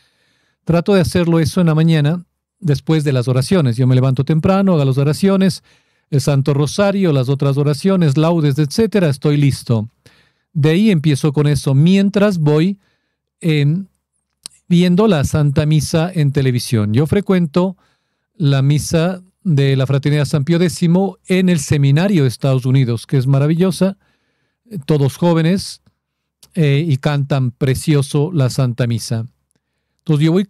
Trato de hacerlo eso en la mañana, después de las oraciones. Yo me levanto temprano, hago las oraciones, el Santo Rosario, las otras oraciones, laudes, etcétera, estoy listo. De ahí empiezo con eso, mientras voy viendo la Santa Misa en televisión. Yo frecuento la misa de la Fraternidad San Pío X en el seminario de Estados Unidos, que es maravillosa, todos jóvenes, y cantan precioso la Santa Misa. Entonces yo voy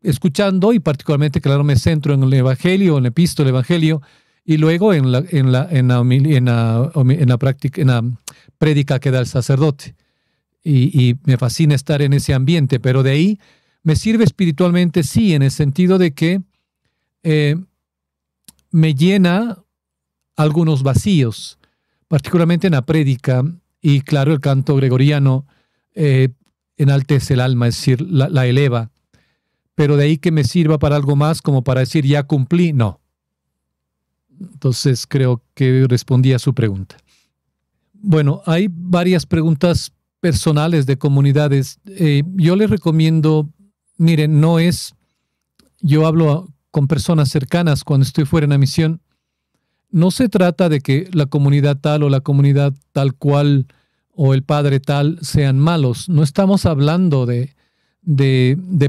escuchando y particularmente, claro, me centro en el Evangelio, en la epístola del Evangelio, y luego en la prédica que da el sacerdote. Y me fascina estar en ese ambiente, pero de ahí me sirve espiritualmente, sí, en el sentido de que me llena algunos vacíos, particularmente en la prédica, y claro, el canto gregoriano enaltece el alma, es decir, la eleva. Pero de ahí que me sirva para algo más, como para decir, ya cumplí, no. Entonces creo que respondí a su pregunta. Bueno, hay varias preguntas personales de comunidades. Yo les recomiendo, miren, yo hablo con personas cercanas cuando estoy fuera en la misión. No se trata de que la comunidad tal o la comunidad tal cual o el padre tal sean malos. No estamos hablando de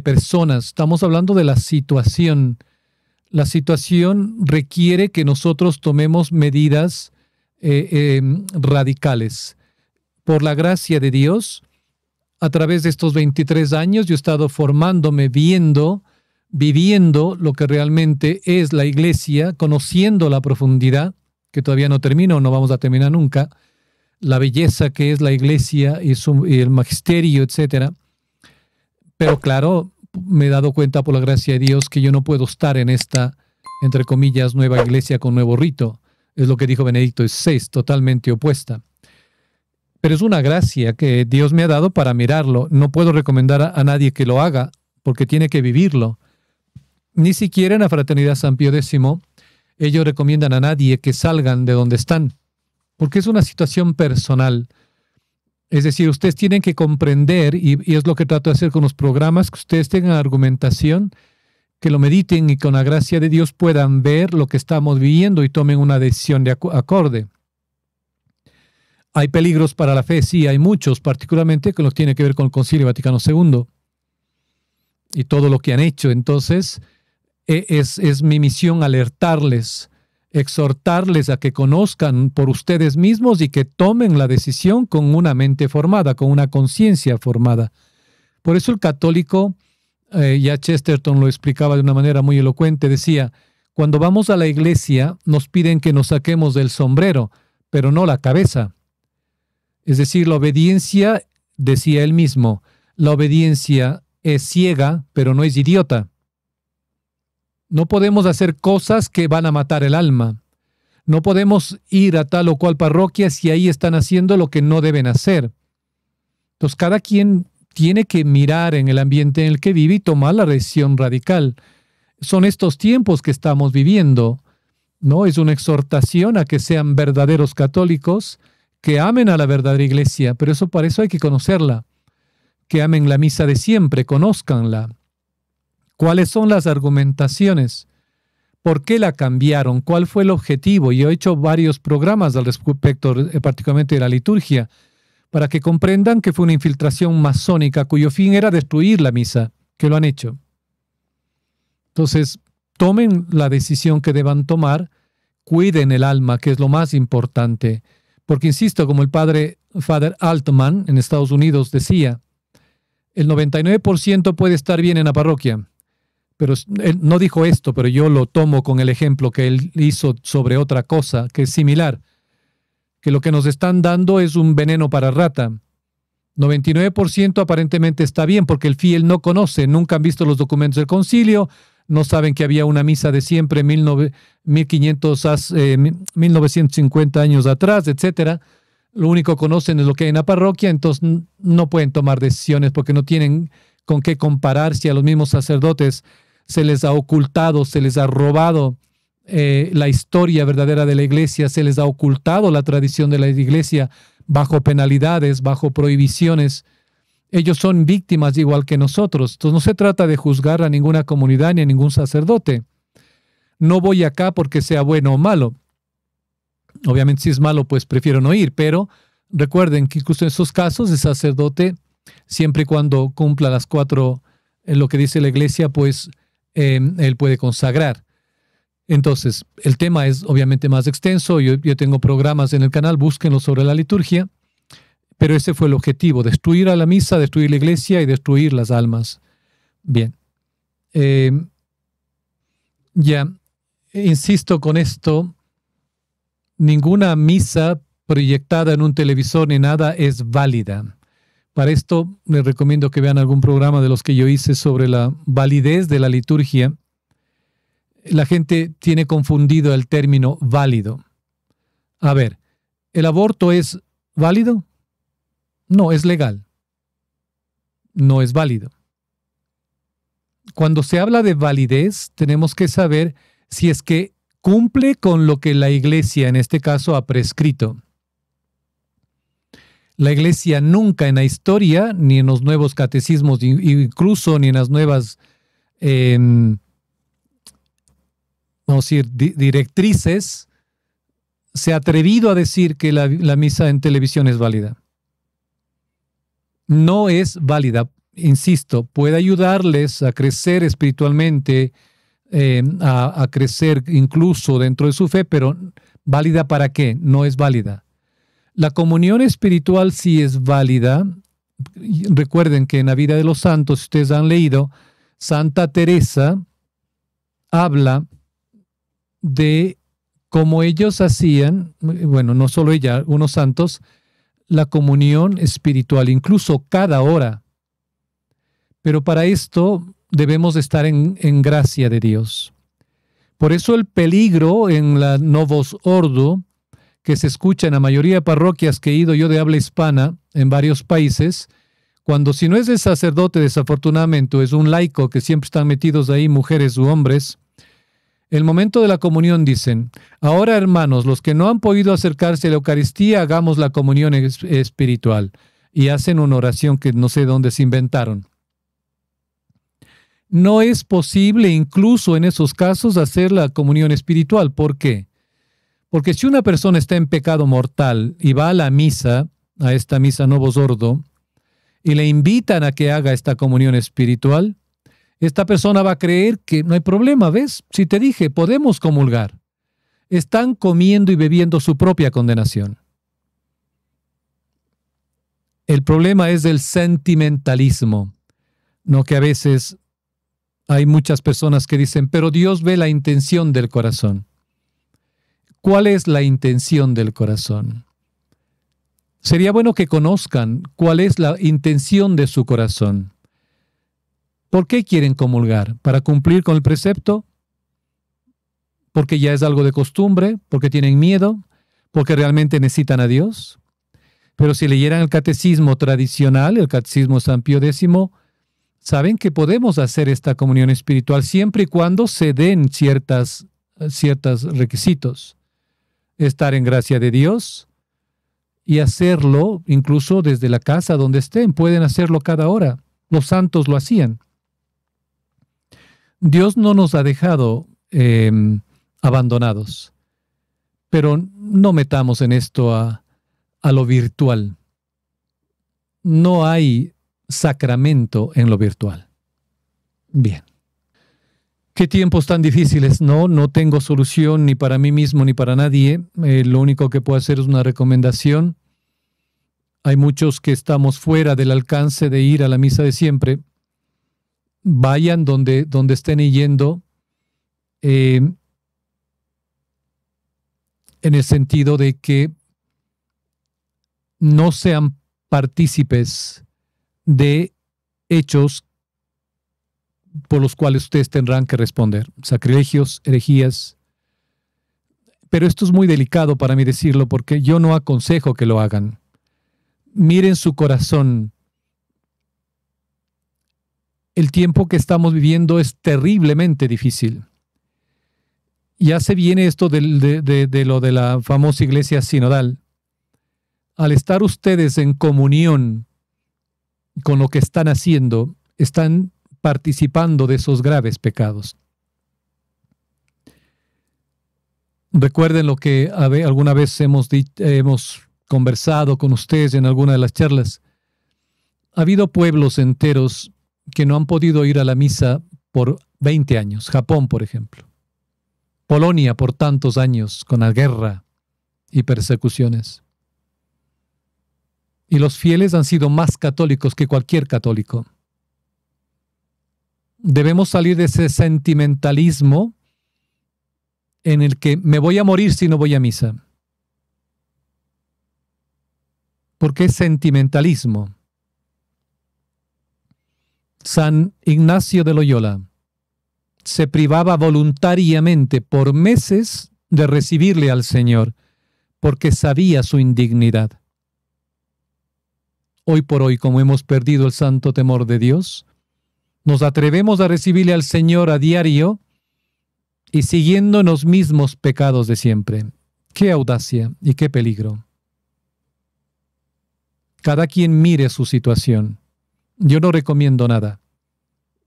personas, estamos hablando de la situación. La situación requiere que nosotros tomemos medidas radicales. Por la gracia de Dios, a través de estos 23 años, yo he estado formándome, viviendo lo que realmente es la Iglesia, conociendo la profundidad, que todavía no termino, no vamos a terminar nunca, la belleza que es la Iglesia y el magisterio, etcétera. Pero claro, me he dado cuenta por la gracia de Dios que yo no puedo estar en esta, entre comillas, nueva iglesia con nuevo rito. Es lo que dijo Benedicto XVI, totalmente opuesta. Pero es una gracia que Dios me ha dado para mirarlo. No puedo recomendar a nadie que lo haga porque tiene que vivirlo. Ni siquiera en la Fraternidad San Pío X ellos recomiendan a nadie que salgan de donde están, porque es una situación personal. Es decir, ustedes tienen que comprender, y es lo que trato de hacer con los programas, que ustedes tengan argumentación, que lo mediten y con la gracia de Dios puedan ver lo que estamos viviendo y tomen una decisión de acorde. Hay peligros para la fe, sí, hay muchos, particularmente con lo que tiene que ver con el Concilio Vaticano II y todo lo que han hecho. Entonces, Es mi misión alertarles, exhortarles a que conozcan por ustedes mismos y que tomen la decisión con una mente formada, con una conciencia formada. Por eso el católico, ya Chesterton lo explicaba de una manera muy elocuente, decía, cuando vamos a la iglesia nos piden que nos saquemos del sombrero, pero no la cabeza. Es decir, la obediencia, decía él mismo, la obediencia es ciega, pero no es idiota. No podemos hacer cosas que van a matar el alma. No podemos ir a tal o cual parroquia si ahí están haciendo lo que no deben hacer. Entonces, cada quien tiene que mirar en el ambiente en el que vive y tomar la decisión radical. Son estos tiempos que estamos viviendo, ¿no? Es una exhortación a que sean verdaderos católicos, que amen a la verdadera iglesia, pero para eso hay que conocerla. Que amen la misa de siempre, conózcanla. ¿Cuáles son las argumentaciones? ¿Por qué la cambiaron? ¿Cuál fue el objetivo? Yo he hecho varios programas al respecto, particularmente de la liturgia, para que comprendan que fue una infiltración masónica cuyo fin era destruir la misa, que lo han hecho. Entonces, tomen la decisión que deban tomar, cuiden el alma, que es lo más importante. Porque, insisto, como el Father Altman en Estados Unidos decía, el 99% puede estar bien en la parroquia. Pero él no dijo esto, pero yo lo tomo con el ejemplo que él hizo sobre otra cosa, que es similar. Que lo que nos están dando es un veneno para rata. 99% aparentemente está bien, porque el fiel no conoce, nunca han visto los documentos del concilio, no saben que había una misa de siempre 1950 años atrás, etc. Lo único que conocen es lo que hay en la parroquia, entonces no pueden tomar decisiones porque no tienen con qué comparar si a los mismos sacerdotes se les ha ocultado, se les ha robado la historia verdadera de la iglesia, se les ha ocultado la tradición de la iglesia bajo penalidades, bajo prohibiciones. Ellos son víctimas igual que nosotros. Entonces no se trata de juzgar a ninguna comunidad ni a ningún sacerdote. No voy acá porque sea bueno o malo. Obviamente si es malo, pues prefiero no ir, pero recuerden que incluso en esos casos el sacerdote, siempre y cuando cumpla las 4, lo que dice la iglesia, pues él puede consagrar. Entonces, el tema es obviamente más extenso. Yo tengo programas en el canal, búsquenlo sobre la liturgia, pero ese fue el objetivo, destruir a la misa, destruir la iglesia y destruir las almas. Bien. Ya, insisto con esto, ninguna misa proyectada en un televisor ni nada es válida. Para esto les recomiendo que vean algún programa de los que yo hice sobre la validez de la liturgia. La gente tiene confundido el término válido. A ver, ¿el aborto es válido? No, es legal. No es válido. Cuando se habla de validez, tenemos que saber si es que cumple con lo que la iglesia, en este caso, ha prescrito. La iglesia nunca en la historia, ni en los nuevos catecismos, incluso ni en las nuevas vamos a decir, directrices, se ha atrevido a decir que la misa en televisión es válida. No es válida, insisto, puede ayudarles a crecer espiritualmente, a crecer incluso dentro de su fe, pero ¿válida para qué? No es válida. La comunión espiritual sí es válida. Recuerden que en la vida de los santos, si ustedes han leído, Santa Teresa habla de cómo ellos hacían, bueno, no solo ella, unos santos, la comunión espiritual, incluso cada hora. Pero para esto debemos estar en gracia de Dios. Por eso el peligro en la Novus Ordo, que se escucha en la mayoría de parroquias que he ido yo de habla hispana en varios países, cuando si no es el sacerdote, desafortunadamente, o es un laico que siempre están metidos ahí, mujeres u hombres, el momento de la comunión dicen, ahora hermanos, los que no han podido acercarse a la Eucaristía, hagamos la comunión espiritual. Y hacen una oración que no sé dónde se inventaron. No es posible, incluso en esos casos, hacer la comunión espiritual. ¿Por qué? Porque si una persona está en pecado mortal y va a la misa, a esta misa Novus Ordo, y le invitan a que haga esta comunión espiritual, esta persona va a creer que no hay problema, ¿ves? Si te dije, podemos comulgar. Están comiendo y bebiendo su propia condenación. El problema es el sentimentalismo, no que a veces hay muchas personas que dicen, pero Dios ve la intención del corazón. ¿Cuál es la intención del corazón? Sería bueno que conozcan cuál es la intención de su corazón. ¿Por qué quieren comulgar? ¿Para cumplir con el precepto? ¿Porque ya es algo de costumbre? ¿Porque tienen miedo? ¿Porque realmente necesitan a Dios? Pero si leyeran el catecismo tradicional, el catecismo San Pío X, saben que podemos hacer esta comunión espiritual siempre y cuando se den ciertos requisitos. Estar en gracia de Dios y hacerlo incluso desde la casa donde estén. Pueden hacerlo cada hora. Los santos lo hacían. Dios no nos ha dejado abandonados, pero no metamos en esto a lo virtual. No hay sacramento en lo virtual. Bien. Qué tiempos tan difíciles, ¿no? No tengo solución ni para mí mismo ni para nadie. Lo único que puedo hacer es una recomendación. Hay muchos que estamos fuera del alcance de ir a la misa de siempre. Vayan donde estén yendo, en el sentido de que no sean partícipes de hechos por los cuales ustedes tendrán que responder. Sacrilegios, herejías. Pero esto es muy delicado para mí decirlo porque yo no aconsejo que lo hagan. Miren su corazón. El tiempo que estamos viviendo es terriblemente difícil. Ya se viene esto de lo de la famosa iglesia sinodal. Al estar ustedes en comunión con lo que están haciendo, están participando de esos graves pecados. Recuerden lo que alguna vez hemos conversado con ustedes en alguna de las charlas. Ha habido pueblos enteros que no han podido ir a la misa por 20 años. Japón, por ejemplo. Polonia por tantos años con la guerra y persecuciones. Y los fieles han sido más católicos que cualquier católico. Debemos salir de ese sentimentalismo en el que me voy a morir si no voy a misa. Porque es sentimentalismo. San Ignacio de Loyola se privaba voluntariamente por meses de recibirle al Señor porque sabía su indignidad. Hoy por hoy, como hemos perdido el santo temor de Dios, nos atrevemos a recibirle al Señor a diario y siguiendo los mismos pecados de siempre. ¡Qué audacia y qué peligro! Cada quien mire su situación. Yo no recomiendo nada.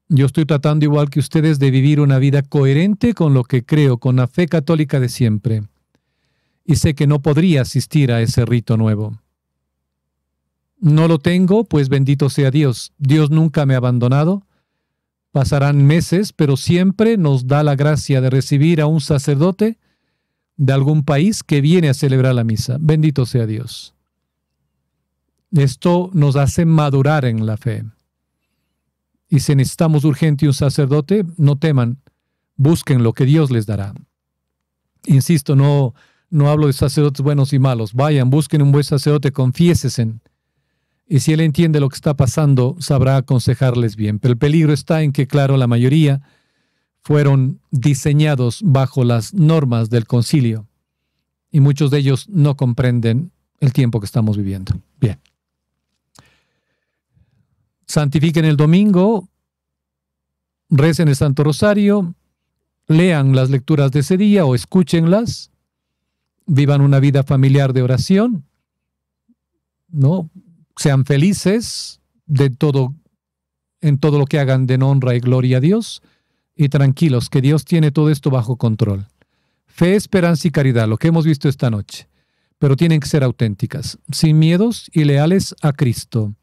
Yo estoy tratando igual que ustedes de vivir una vida coherente con lo que creo, con la fe católica de siempre. Y sé que no podría asistir a ese rito nuevo. No lo tengo, pues bendito sea Dios. Dios nunca me ha abandonado. Pasarán meses, pero siempre nos da la gracia de recibir a un sacerdote de algún país que viene a celebrar la misa. Bendito sea Dios. Esto nos hace madurar en la fe. Y si necesitamos urgente un sacerdote, no teman, busquen lo que Dios les dará. Insisto, no hablo de sacerdotes buenos y malos. Vayan, busquen un buen sacerdote, confiésense. Y si él entiende lo que está pasando, sabrá aconsejarles bien. Pero el peligro está en que, claro, la mayoría fueron diseñados bajo las normas del concilio. Y muchos de ellos no comprenden el tiempo que estamos viviendo. Bien. Santifiquen el domingo, recen el Santo Rosario, lean las lecturas de ese día o escúchenlas, vivan una vida familiar de oración, ¿no? Sean felices en todo lo que hagan, den honra y gloria a Dios, y tranquilos, que Dios tiene todo esto bajo control. Fe, esperanza y caridad, lo que hemos visto esta noche, pero tienen que ser auténticas, sin miedos y leales a Cristo.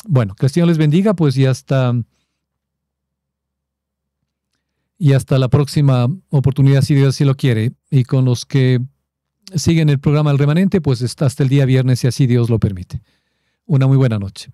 Bueno, que el Señor les bendiga, pues ya está Y hasta la próxima oportunidad, si Dios así lo quiere. Y con los que siguen el programa El Remanente, pues hasta el día viernes, si así Dios lo permite. Una muy buena noche.